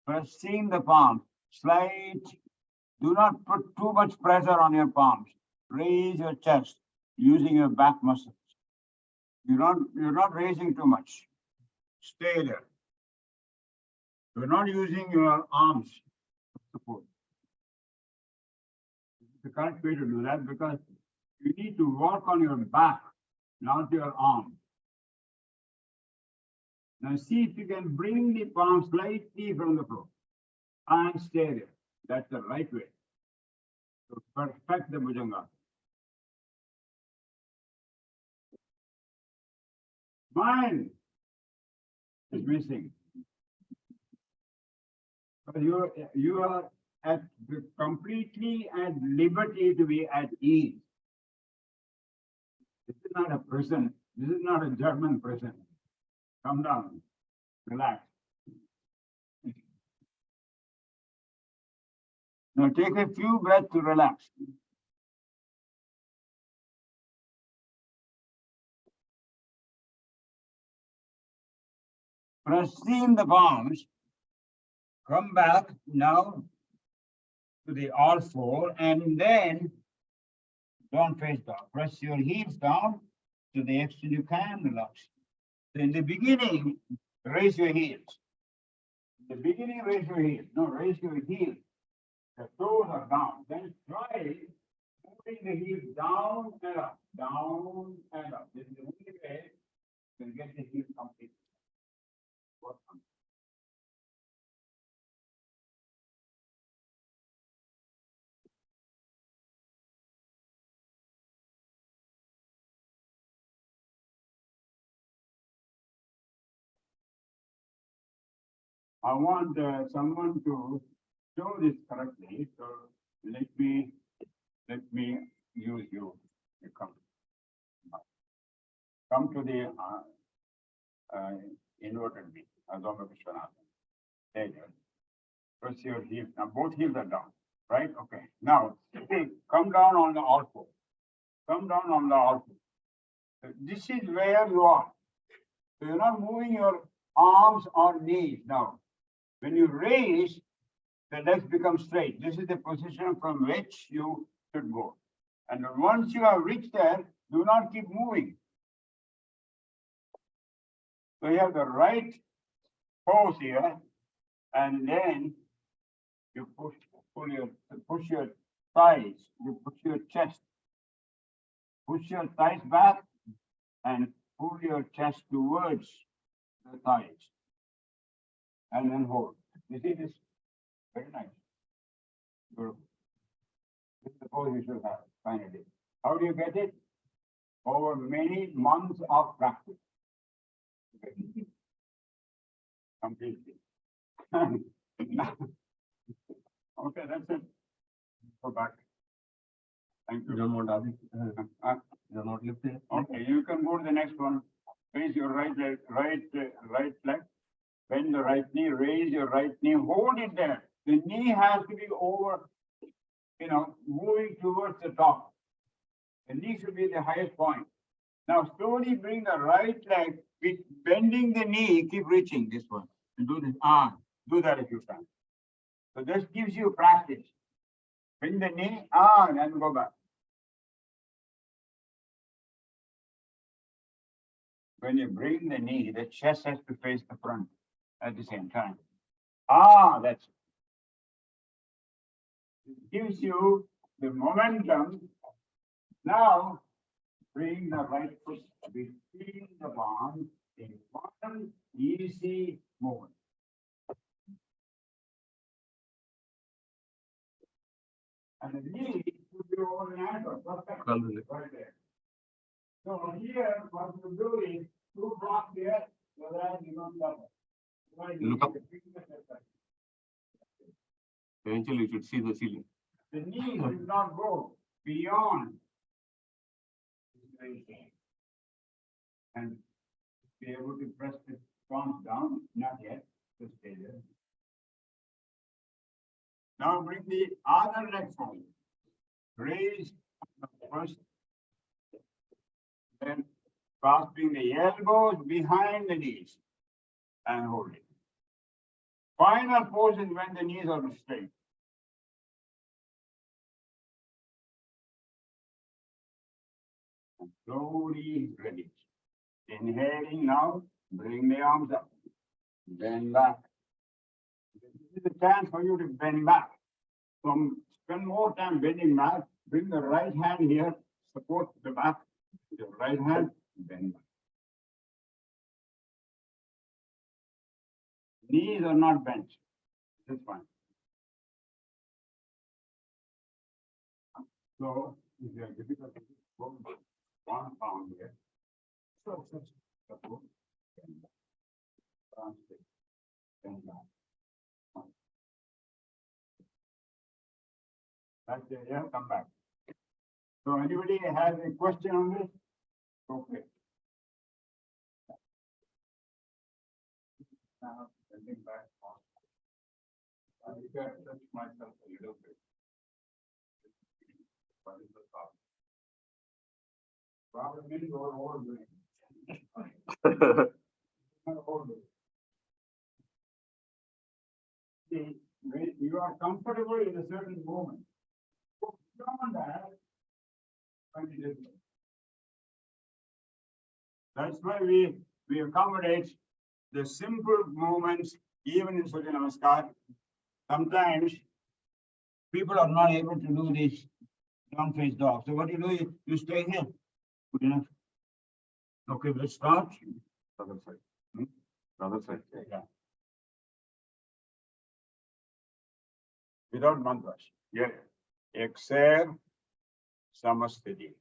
Pressing the palm. Slight. Do not put too much pressure on your palms. Raise your chest using your back muscles. You're not raising too much. Stay there. You're not using your arms to support. It's the correct way to do that because you need to work on your back, not your arm. Now see if you can bring the palm slightly from the floor and stay there. That's the right way to perfect the Bhujangasana. Mind is missing. But you are completely at liberty to be at ease. This is not a prison. This is not a German prison. Come down, relax. Now take a few breaths to relax. Pressing the palms, come back now to the all four and then don't face down. Press your heels down to the extent you can relax. So in the beginning, raise your heels. In the beginning, raise your heels. No, raise your heels. The toes are down. Then try moving the heels down and up, down and up. This is the only way to get the heels complete. I want someone to show this correctly. So let me use you. You come to the inverted V, Adho Vishwanatha. There you go. Press your heels. Now both heels are down, right? Okay. Now come down on the all four. Come down on the all four. This is where you are. So you're not moving your arms or knees now. When you raise, the legs become straight. This is the position from which you should go. And once you have reached there, do not keep moving. So you have the right pose here, and then you push your thighs, you push your chest, push your thighs back, and pull your chest towards the thighs, and then hold. You see this? Very nice. Beautiful. This is the pose you should have finally. How do you get it? Over many months of practice. Completely. Okay, that's it. Go back. Thank You you. don't want Adi? Uh, You're not lifting? Okay, you can go to the next one. Raise your right leg, right leg. Bend the right knee, raise your right knee, hold it there. The knee has to be over, moving towards the top. The knee should be the highest point. Now slowly bring the right leg with bending the knee, keep reaching this one. And do this arm. Do that if you can. So this gives you practice. Bring the knee on and go back. When you bring the knee, the chest has to face the front at the same time. That's it. It gives you the momentum. Now, bring the right foot between the palms in one easy movement. And the knee should be over the ankle. Perfect. Right there. So here, what you do is two blocks here, so that you don't suffer. Look up. Eventually, you should see the ceiling. The knee should not go beyond. And be able to press the palms down, not yet, just stay there. Now bring the other leg forward. Raise the first, then clasping the elbows behind the knees and hold it. Final pose is when the knees are straight. And slowly release. Inhaling now, bring the arms up, bend back. This is a chance for you to bend back. So spend more time bending back. Bring the right hand here, support the back. The right hand, bend back. Knees are not bent. That's fine. So if you are difficult, go one palm here. So support, bend back. Translate, bend back. That's it, yeah, come back. So anybody has a question on this? Okay. Now, bending back. I think I touch myself a little bit. What is the problem? Problem is you're overdoing. Not overdoing. See, when you are comfortable in a certain moment. Beyond that, find it difficult. That's why we accommodate the simple movements even in Surya Namaskar. Sometimes people are not able to do this down face dog. So what you do is you stay here. Good enough. Okay, let's start. Other side. Other side. Yeah. Without mantras. Yeah. Exhale, Samasthiti.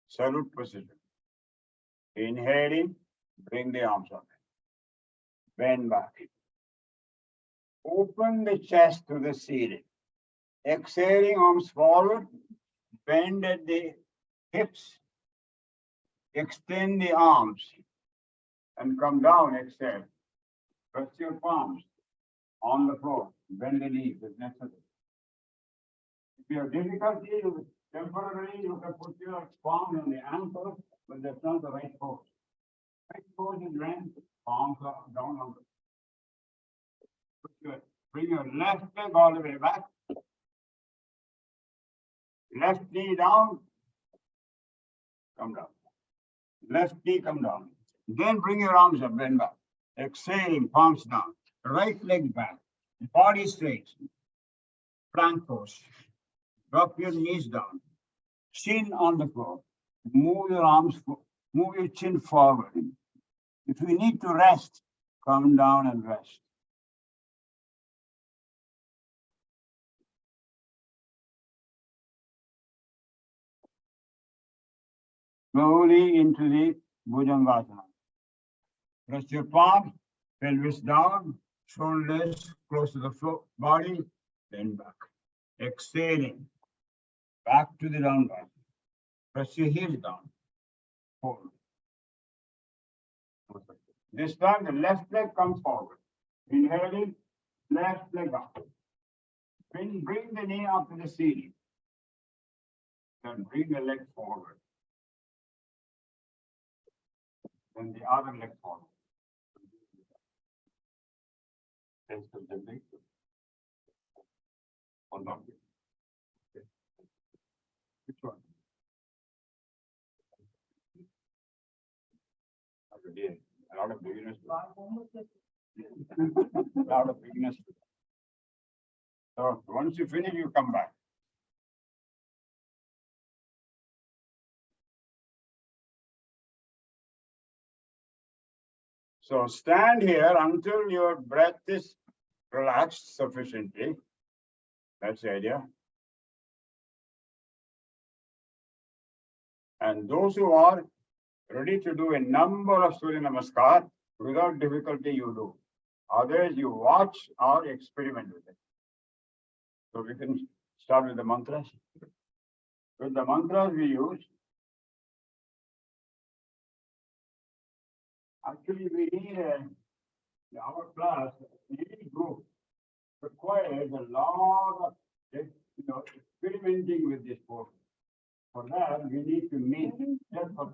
Salute position. Inhaling, bring the arms up. Bend back. Open the chest to the ceiling. Exhaling, arms forward. Bend at the hips. Extend the arms. And come down, exhale. Press your palms on the floor. Bend the knees if necessary. If you have difficulty, temporarily you can put your palm on the ankle, but that's not the right pose. Right pose is when palms are down on the. Put your Bring your left leg all the way back. Left knee down. Come down. Left knee come down. Then bring your arms up, bend back. Exhaling, palms down. Right leg back. Body straight. Plank pose. Drop your knees down. Chin on the floor. Move your arms, move your chin forward. If you need to rest, come down and rest. Slowly into the Bhujangasana. Press your palm, pelvis down, shoulders close to the floor, body, bend back. Exhaling, back to the down dog. Press your heels down. Hold. This time the left leg comes forward. Inhaling, left leg up. Bring the knee up to the ceiling. Then bring the leg forward. Then the other leg forward. Hands to the leg. Hold on. Which one? Again, a lot of beginners. A lot of beginners. So once you finish, you come back. So stand here until your breath is relaxed sufficiently. That's the idea. And those who are ready to do a number of Surya Namaskar, without difficulty you do. Others you watch or experiment with it. So we can start with the mantras. With the mantras we use, actually we need our class, any group requires a lot of experimenting with this portion. For that, we need to meet just for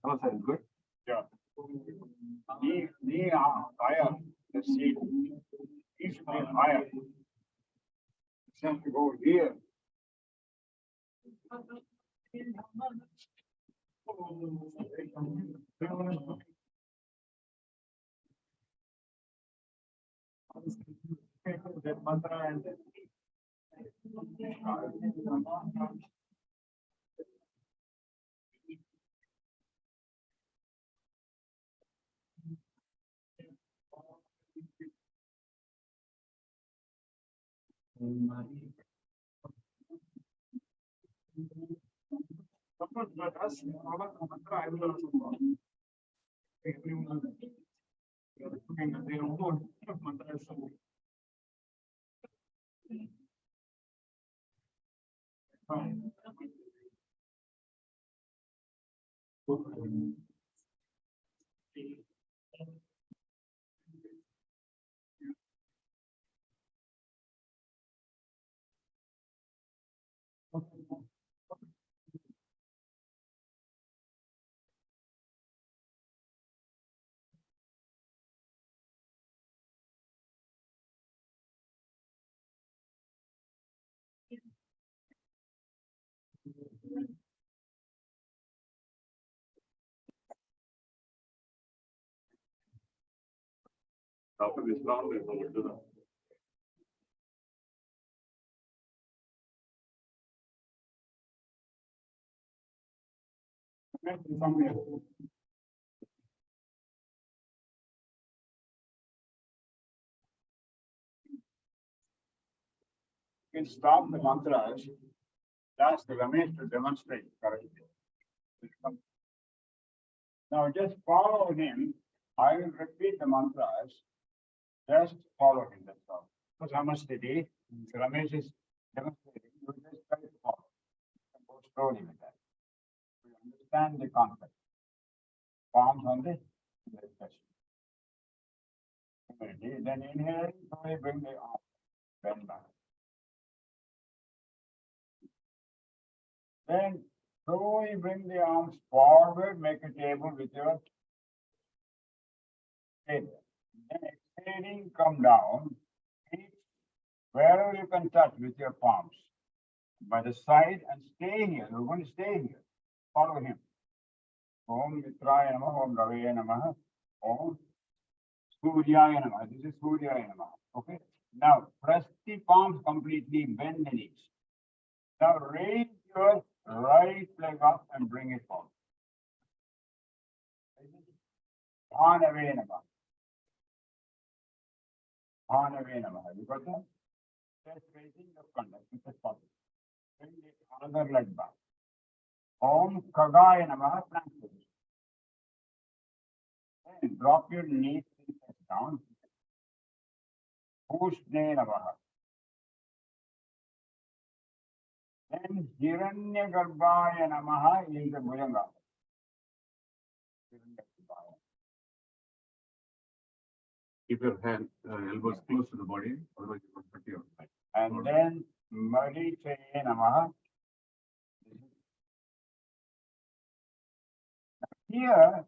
Hello, sir. Good. Yeah. Knee higher, the seat. It should be higher. It has to go here. That mantra and After this round, we will do that. can stop the mantras. Ask Ramesh to demonstrate correctly. Now just follow him. I will repeat the mantras. Just follow him, that's all. Because how much did he? Ramesh is demonstrating. You just try to follow. And go slowly with that. You understand the concept. Palms on the chest. Then inhale, slowly bring the arm, bend back. Then slowly bring the arms forward, make a table with your head. Then exhaling, come down. Reach wherever you can touch with your palms. By the side and stay here. You're going to stay here. Follow him. Om Mitraya Namaha, Om Ravaya Namaha, Om Suryaya Namaha. This is Suryaya Namaha. Okay. Now press the palms completely, bend the knees. Now raise your right leg up and bring it forward. Bhanave Namaha. Bhanave Namaha. You got that? Chest raising the conduct. This is possible. Bring the other leg back. Om Kagaya Namaha, plank position. And drop your knees down. Pushne Namaha. Then Hiranyagarbhaya Namaha is the Bhujanga. Hiranyagarbhaya. Keep your hand, elbows close to the body, otherwise you will hurt your back. And then Marichaye Namaha. Here,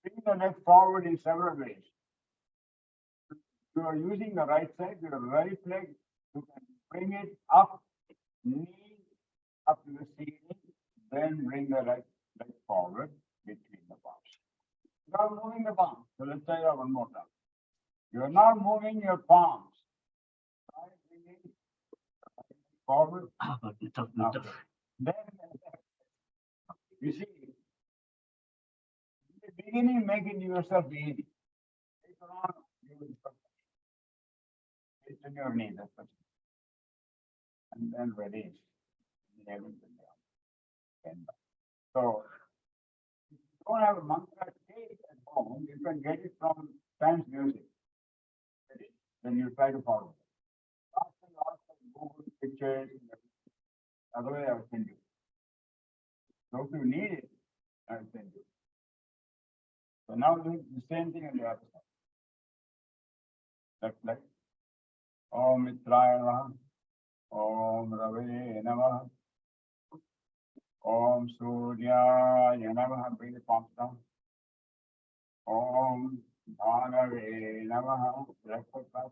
bring the leg forward in several ways. You are using the right side, your right leg, you can bring it up, knee up to the ceiling, then bring the right leg forward between the palms. You are moving the palms. So let's try that one more time. You are now moving your palms. Right, bringing forward. Okay. Then you see, in the beginning, make it yourself easy. Later on, you will it's in your knee, that's what. And then release. Everything else. And so, if you don't have a mantra tape at home, you can get it from dance music. Then you try to follow. Lots of Google pictures. Otherwise, I will send you. So if you need it, I will send you. So now do the same thing on the other side. Left leg. Om Mitraya Namaha. Om Rave Namaha. Om Suryaya Namaha. Bring the palms down. Om Bhanave Namaha. Left foot back.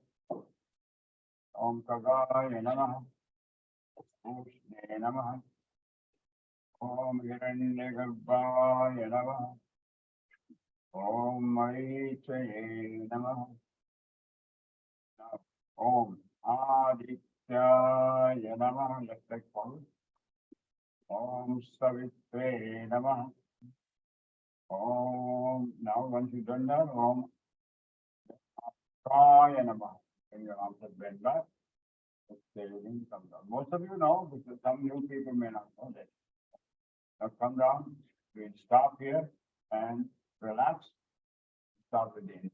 Om Kagaya Namaha. Ushne Namaha. Om Hiranyagarbhaya Namaha. Om Marichaye Namaha. Now, Om Adityaya Namaha. Left leg forward. Om Savitre Namaha. Om. Now, once you've done that, Om Kaya Namaha. Bring your arms and bend back. Exhaling, come down. Most of you know, because some new people may not know that. Now come down, we'll stop here and relax. Start with the inversion.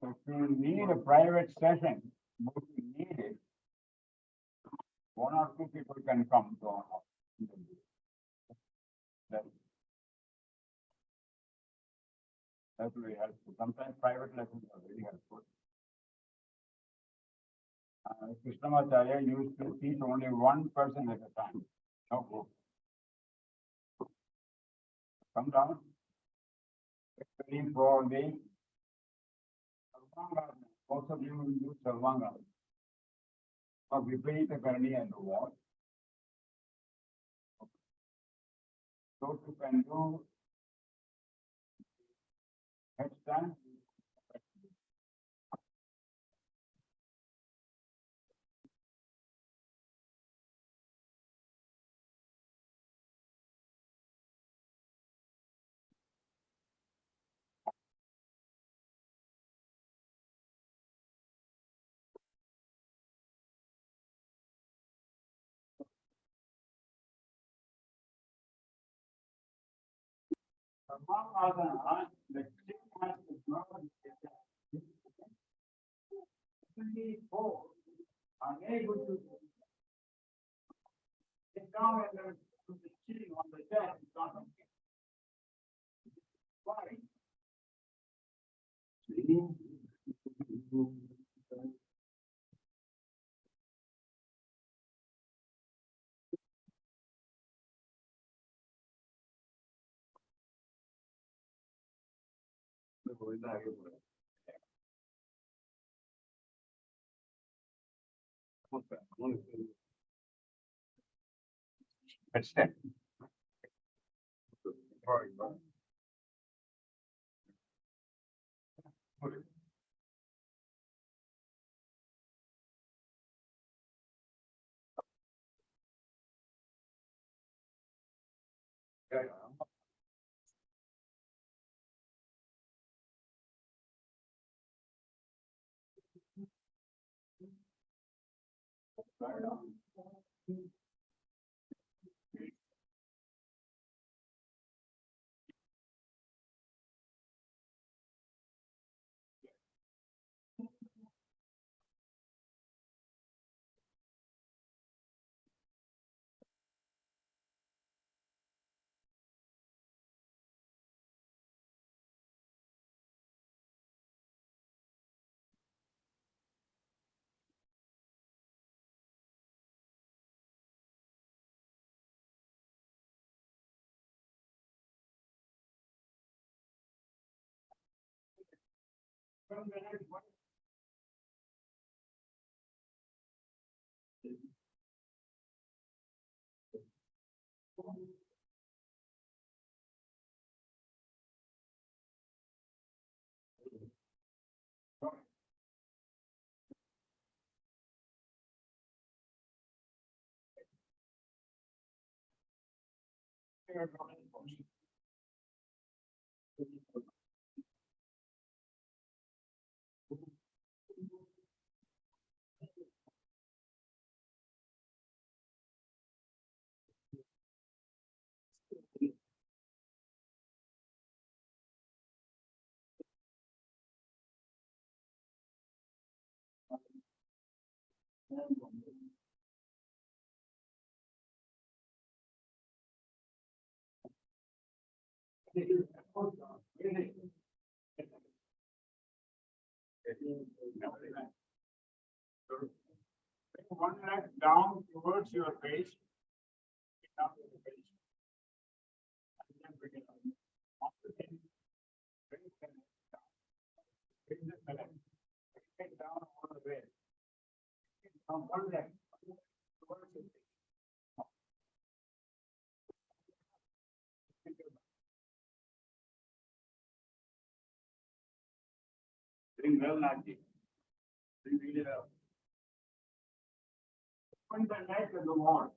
So if you need a private session, if you need it, one or two people can come to our house. That will be helpful. Sometimes private lessons are very helpful. Krishnamacharya used to teach only one person at a time, no group. Come down. Ready for the Sarvanga. Most of you will use Sarvanga. Or Viparita Karani and the wall. Those who can do headstand. Sarvanga, the chief master is not four unable to sit down and then sitting on the desk. It's not okay. Why? Let's step. One leg down towards your face. Down to the face. And then bring it up. After that, bring the leg down. Bring the leg. Bring it down all the way. From one leg towards your face. Bring well, Nati. Bring really well. Open the leg to the wall.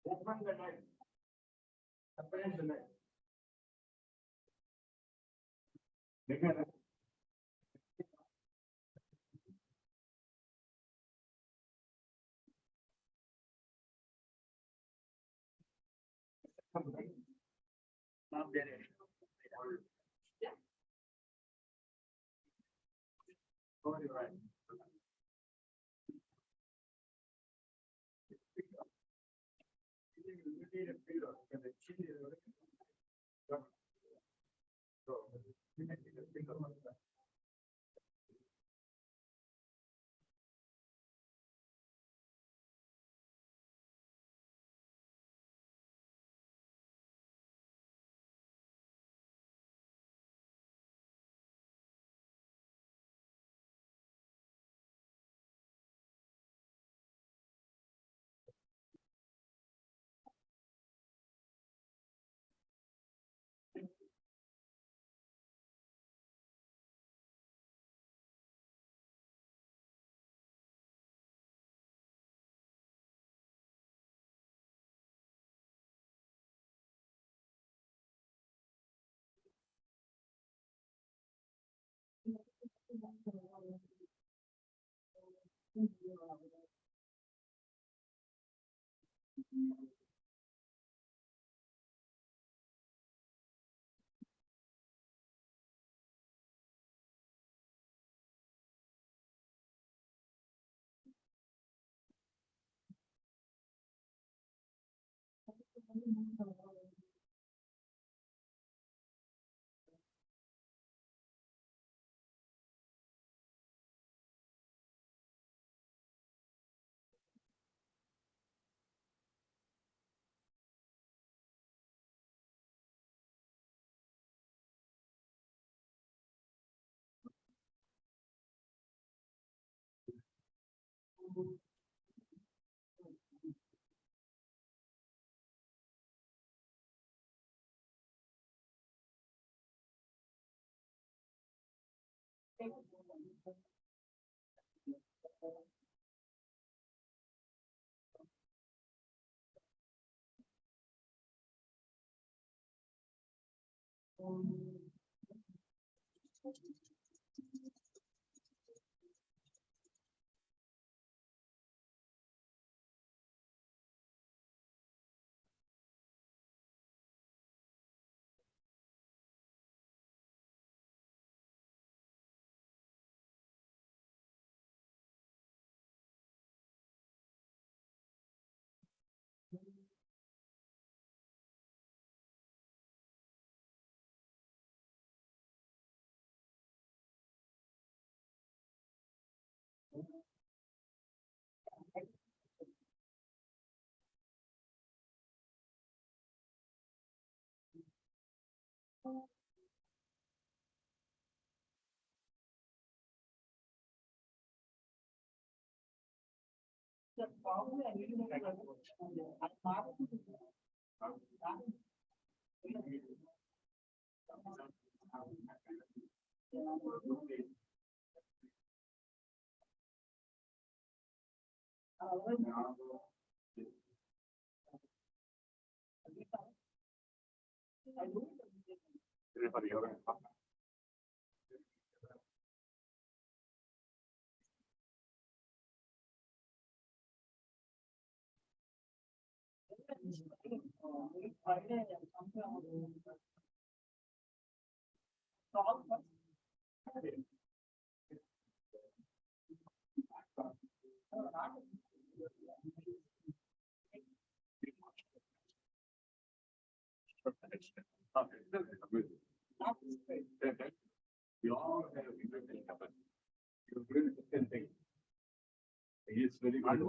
Open the leg. Open the leg. Bigger. Not there. Go to the right. You need a pillow, because the chin is already- So, you need a pillow like that. We all have different capacity. You're doing the same thing. He is very good.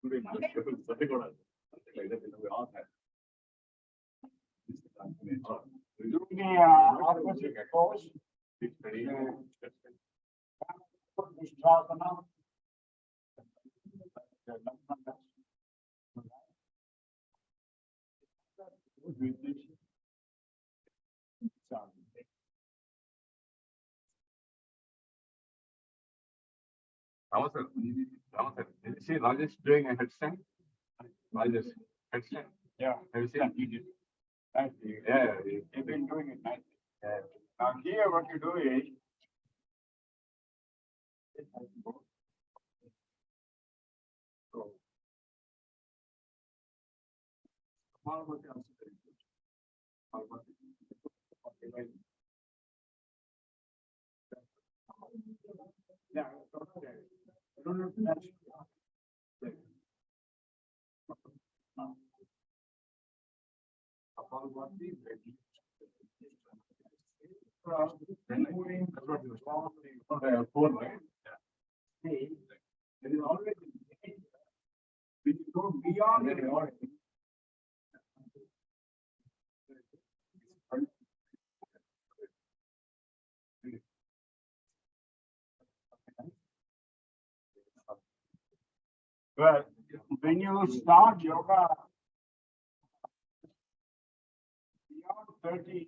Today, something like that, we all have. Do the opposite course. It's very. Vishrasana. Ramasan, did you see Rajesh doing a headstand? Rajesh, headstand. Yeah. Have you seen? He did. Nicely. Yeah. You've been doing it nicely. Now here what you do is. Yeah. There is always. When you go beyond the. But when you start yoga beyond 30 years,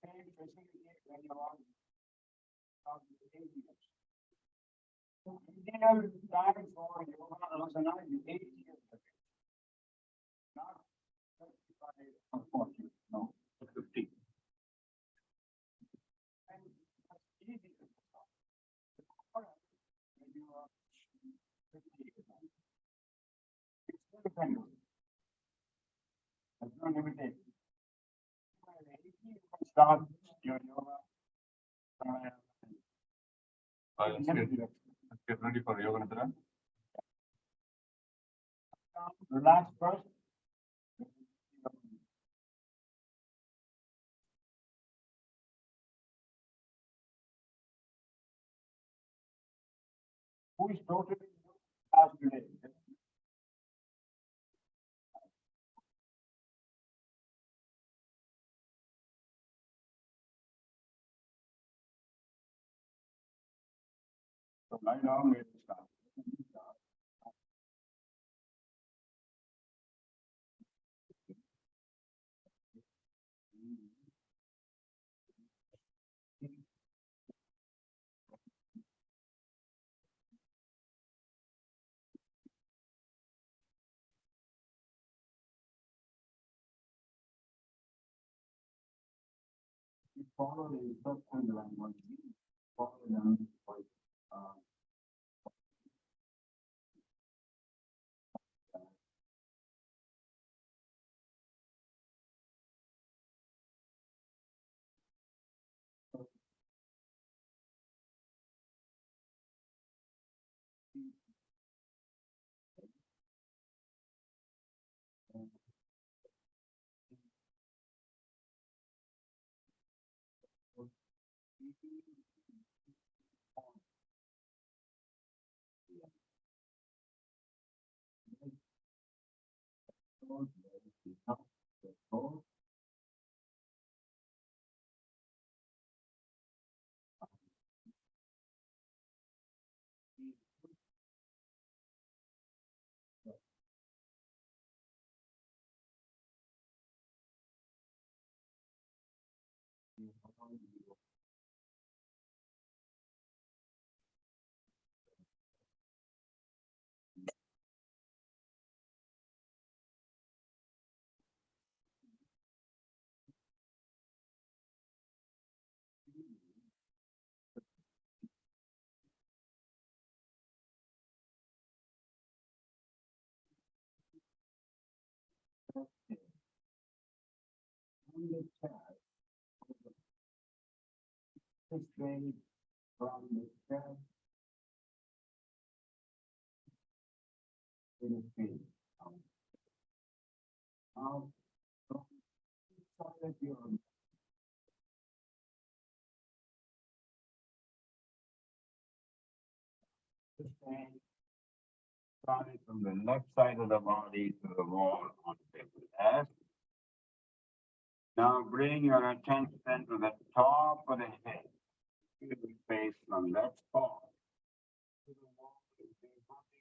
same facility when you are 80 years. Ideal time for yoga asana is 80 years. Not 35 or 40, no, 50. And that's easy to start. When you are 50 years old. It's independent. There's no limitation. Start your yoga. Let's get ready for yoga nidra. Relax first. Who is totally class today? So lie down, let's start. You follow the instructions around one. Follow them like, This way from the chest to the feet. Now, from inside of your this way, starting from the left side of the body to the wall on the left. Now bring your attention to the top of the head. Feel the face from that spot to the wall of the body.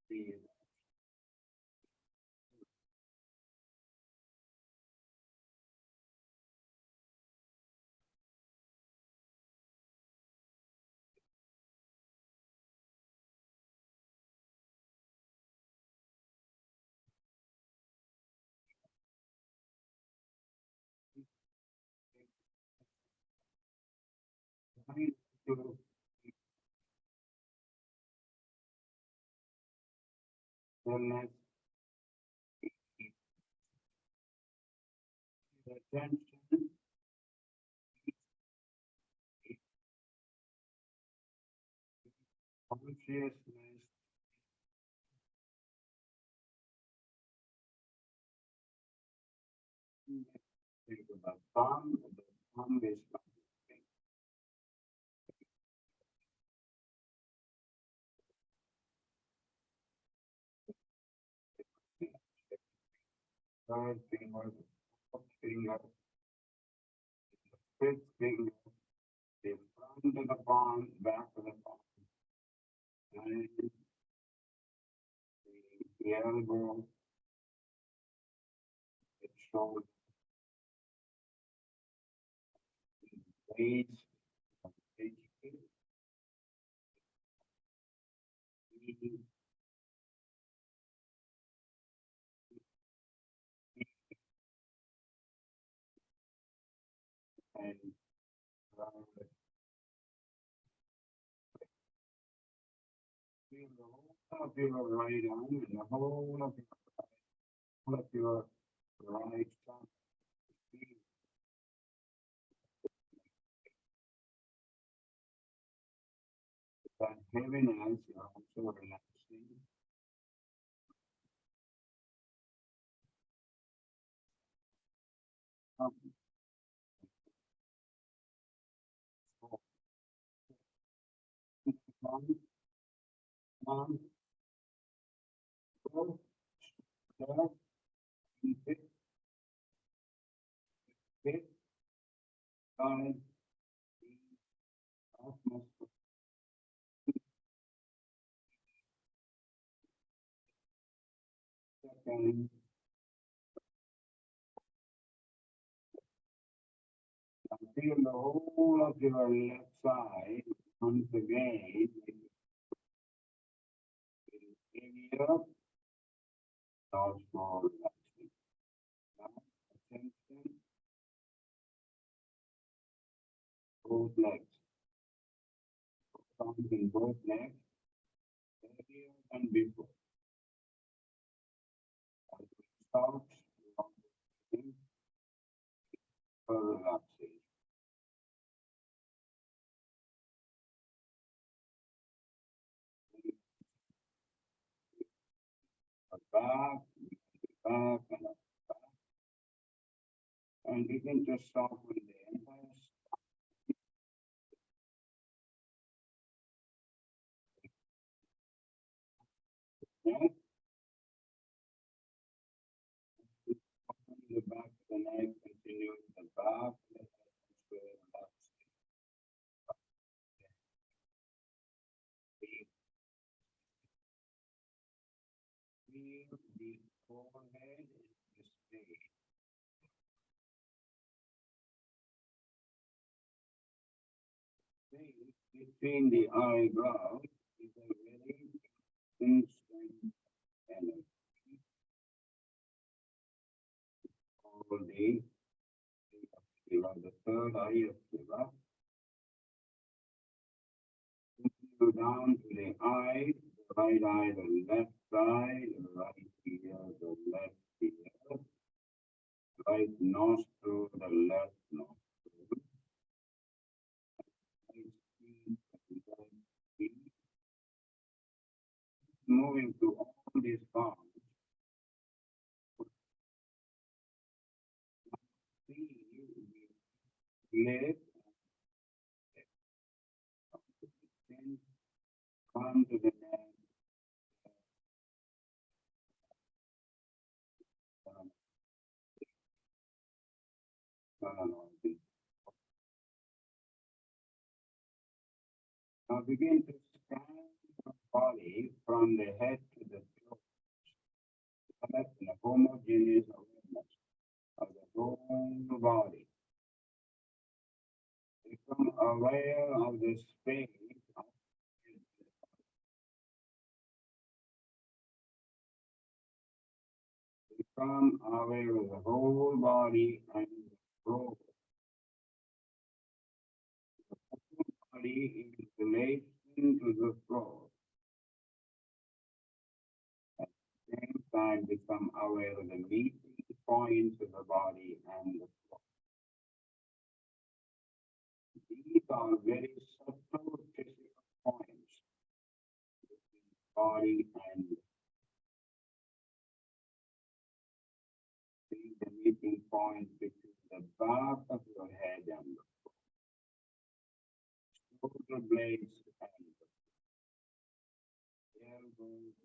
Feel Mind to stillness, attention, consciousness, think of the thumb is third finger, fourth finger, fifth finger, the front of the palm, back of the palm, and the elbow, the shoulder, the base, the knee, and feel the whole of your right arm and the whole of your right thumb. Feel that heaviness, you're also relaxing. Um, One, one, two, four, six, six, five, almost second. Feel the whole of your left side once again. Area also relaxing. Now, attention, both legs. Thumbs in both legs. Earlier than before. As we start, for relaxation. Back, back, and up, back. And you can just soften the entire neck. The back of the neck, continue to the back. Feel the forehead is the space. Space between the eyebrows is a very instant energy. All the third eye of Shiva. Go down to the eye, the right eye, the left side, the right ear, the left ear, right nostril, the left nostril, right cheek, the right cheek. Moving to all these parts. See the lip, then come to the neck. Now begin to scan the body from the head to the throat. Collect a homogeneous awareness of the whole body. Become aware of the space of become aware of the whole body and the throat. The whole body in relation to the throat. At the same time, become aware of the meeting points of the body and the throat. These are very subtle physical points between body and the meeting point between the back of your head and the shoulder blades and the elbows.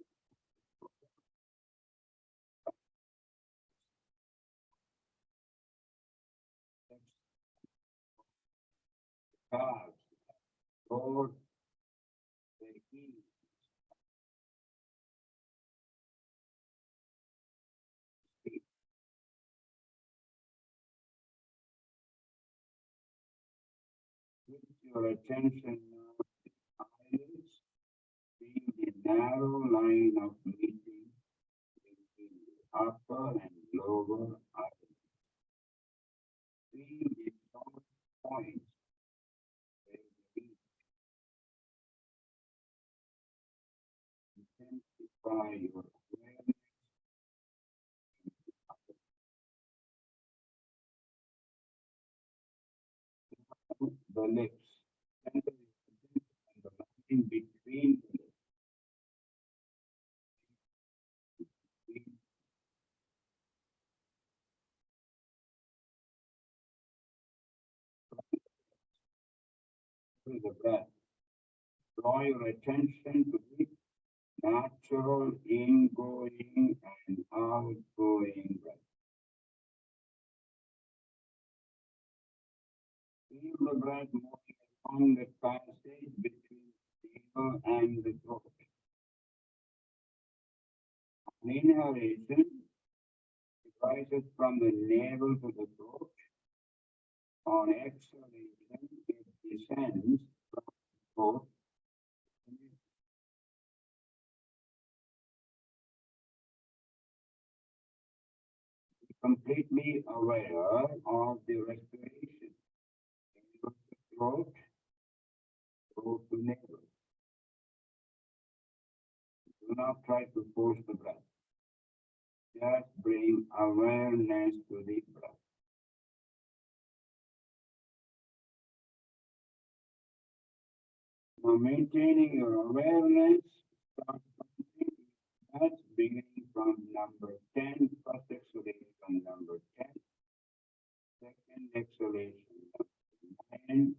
Calves, toes, the heels. Put your attention now to the eyelids, seeing the narrow line of meeting between the upper and lower eyelids. Seeing the soft points where the meet. Intensify your awareness. The lips, center and the line between the lips. The breath. Draw your attention to the natural ingoing and outgoing breath. Feel the breath moving along the passage between the navel and the throat. On inhalation, it rises from the navel to the throat. On exhalation, it descends from the throat. Be completely aware of the respiration. Navel to throat, throat to navel. Do not try to force the breath. Just bring awareness to the breath. Now maintaining your awareness, start counting. That's beginning from number 10, first exhalation, number 10, second exhalation, number 9,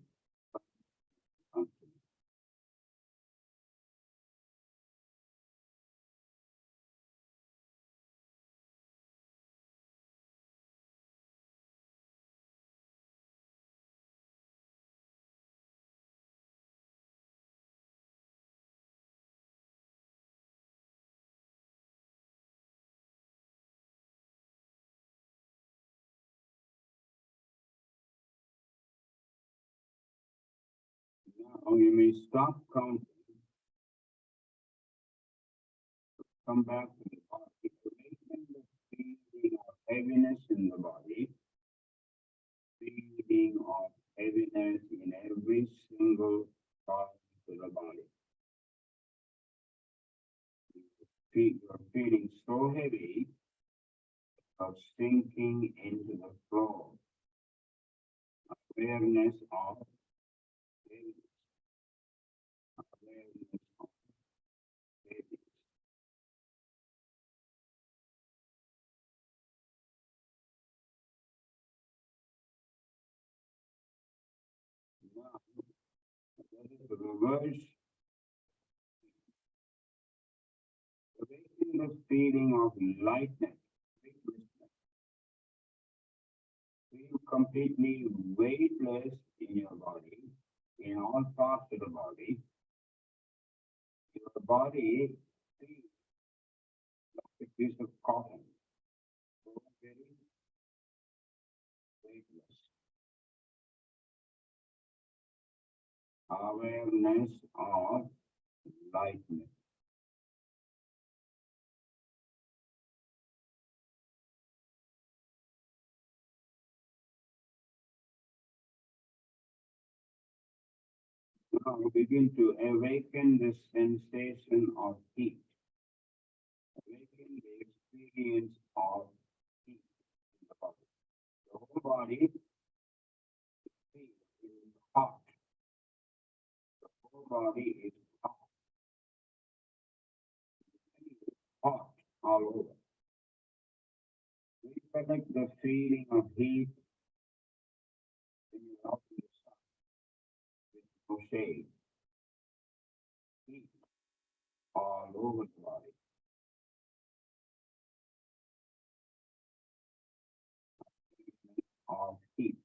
Now you may stop counting. Come back to the body. Awaken the feeling of heaviness in the body. Feeling of heaviness in every single part of the body. You're feeling so heavy of sinking into the floor. Awareness of heaviness. Awareness of heaviness. Now, let us reverse. Awaken the feeling of lightness, weightlessness. Feel completely weightless in your body, in all parts of the body. Your body feels like a piece of cotton, so very weightless. Awareness of lightness. Now begin to awaken the sensation of heat. Awaken the experience of heat in the body. The whole body is hot. The whole body is hot. Hot all over. Reconnect the feeling of heat when you're out in the sun with no shade. Heat all over the body. Of heat.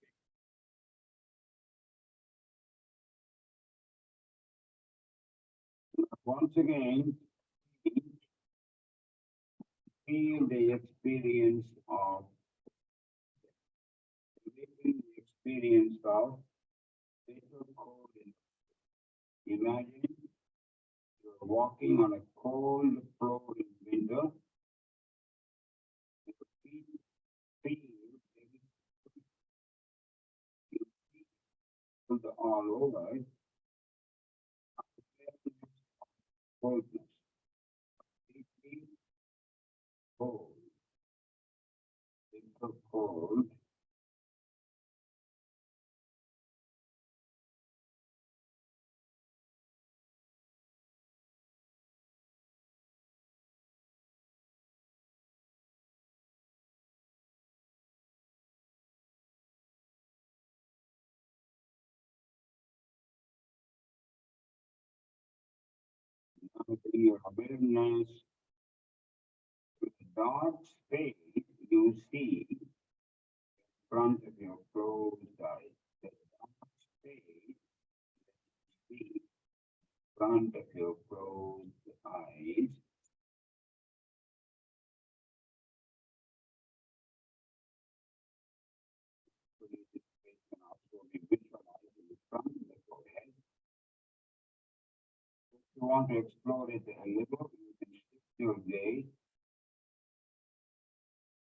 Once again, feel the experience of bitter cold. Imagine you're walking on a cold floor in winter. Your feet feel all over. Coldness. Deeply cold. Bitter cold. Now bring your awareness to the dark space you see in front of your closed eyes. The dark space you see in front of your closed eyes. This space can also be visualized in front of the forehead. If you want to explore it a little, you can shift your gaze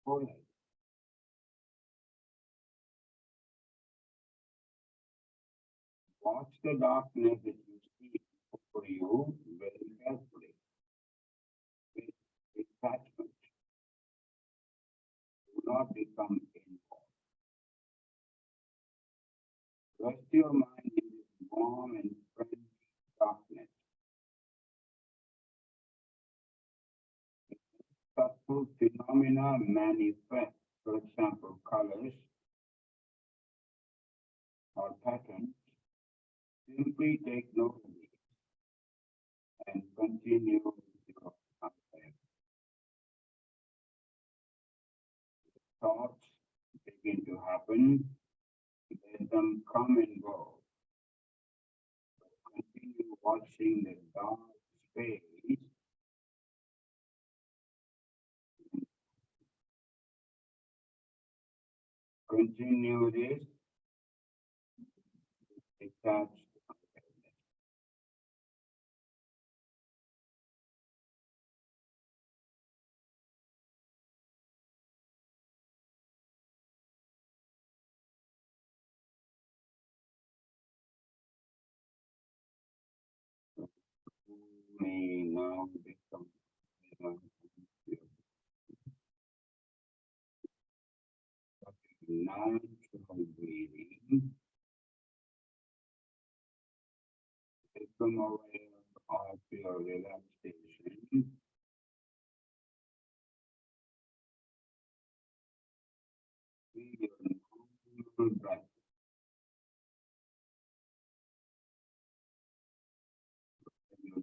forehead. Watch the darkness that you see over you very carefully. With detachment. Do not become involved. Rest your mind in this warm and friendly darkness. Subtle phenomena manifest, for example, colors or patterns. Simply take note of these and continue with your awareness. Thoughts begin to happen, let them come and go. Continue watching the dark space. Continue this detached awareness. may now become natural breathing. Become aware of your relaxation. Feel your normal breath.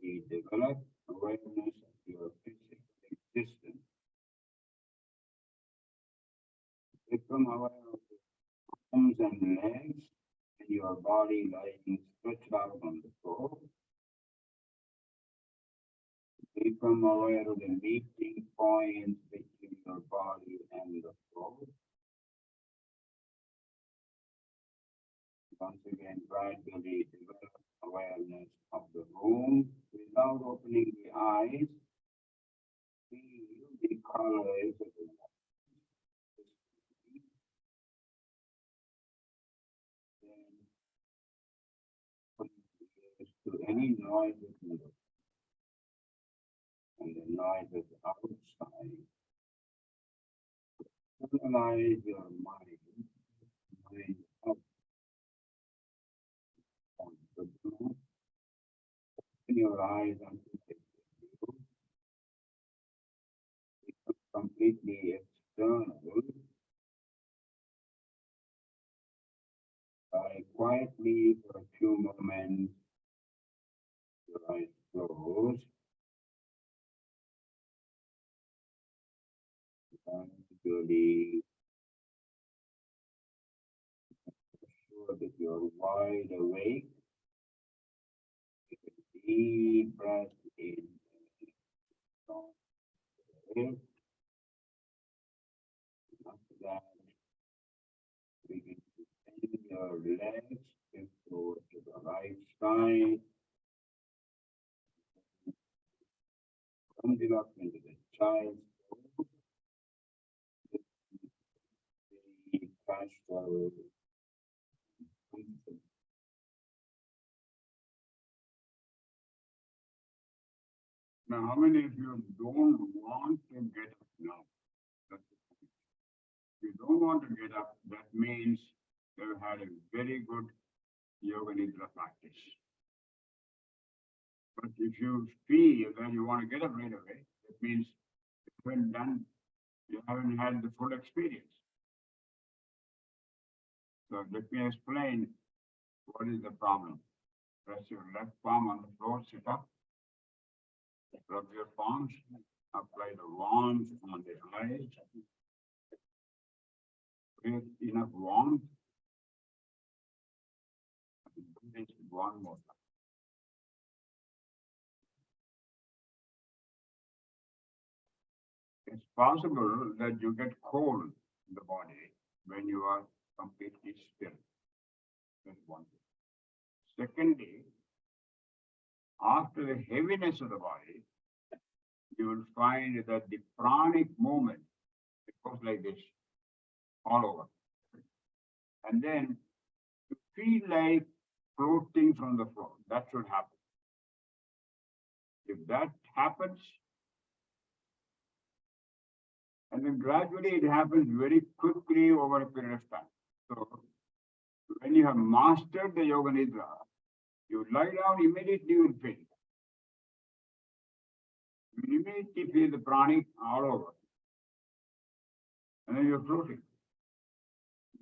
You develop awareness of your physical existence. Become aware of your arms and legs and your body lying stretched out on the floor. Become aware of the meeting points between your body and the floor. Once again, gradually develop awareness of the room without opening the eyes. Feel the colors of the light. Then put your ears to any noises in the room and the noises outside. Analyze your mind up on the blue. Open your eyes until they view. Become completely external. Quietly for a few moments, your eyes closed. Gradually sure that you're wide awake. Take a deep breath in. After that, begin to bend your legs to the right side. Come up into the child's pose. The posture. Now, how many of you don't want to get up now? That's the point. If you don't want to get up, that means you've had a very good yoga nidra practice. But if you feel that you want to get up right away, that means you haven't done, you haven't had the full experience. So let me explain what is the problem. Press your left palm on the floor, sit up. Rub your palms, apply the warmth on the eyes. Breathe enough warmth. This one more time. It's possible that you get cold in the body when you are completely still. That's one thing. Secondly, after the heaviness of the body, you will find that the pranic movement, it goes like this, all over. And then you feel like floating from the floor. That should happen. If that happens, and then gradually it happens very quickly over a period of time. So when you have mastered the yoga nidra, you lie down, immediately you will feel. You immediately feel the pranic all over. And then you're floating.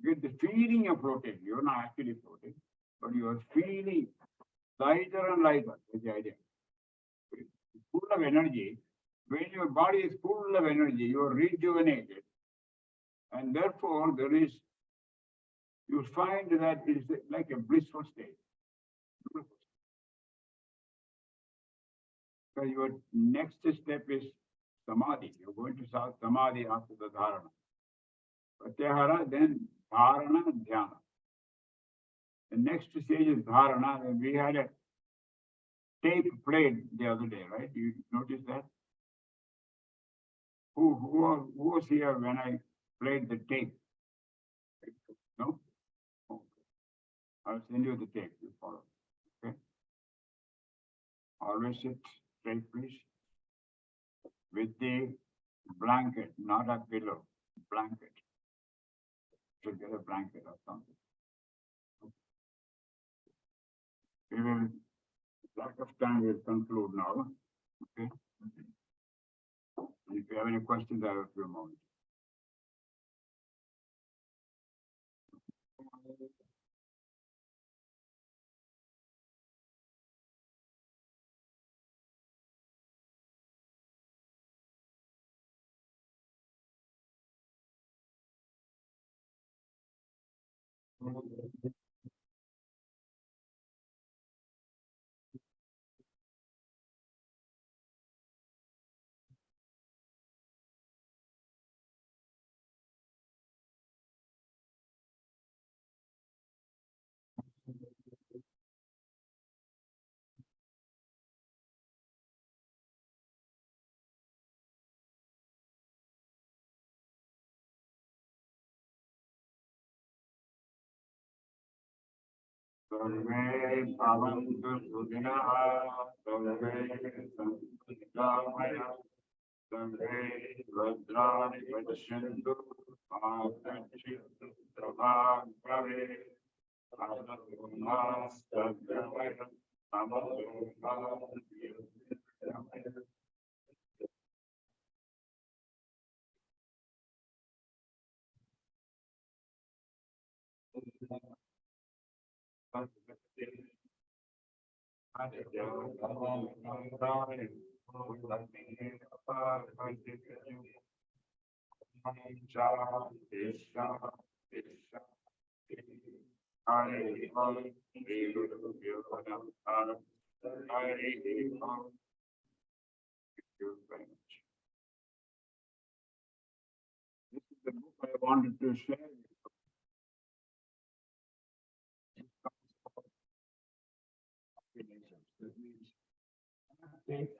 You get the feeling of floating. You're not actually floating, but you are feeling lighter and lighter. That's the idea. It's full of energy. When your body is full of energy, you are rejuvenated. And therefore, you find that it is like a blissful state. Beautiful. So your next step is samadhi. You're going to start samadhi after the dharana. Pratyahara, then dharana, dhyana. The next stage is dharana. And we had a tape played the other day, right? You noticed that? Who was here when I played the tape? No? Okay. I'll send you the tape. You follow. Okay. Always sit straight, please. With the blanket, not a pillow, blanket. Should get a blanket or something. We will, lack of time, we'll conclude now, okay? And if you have any questions, I have a few moments. Sarve bhavantu sukhinaha, sarve santu niramaya, sarve bhadrani pasyantu, ma kachchitu prabha bhave, adatu nastadhyavaya, namato bhavaya. Thank you very much. This is the book I wanted to share with you. That means take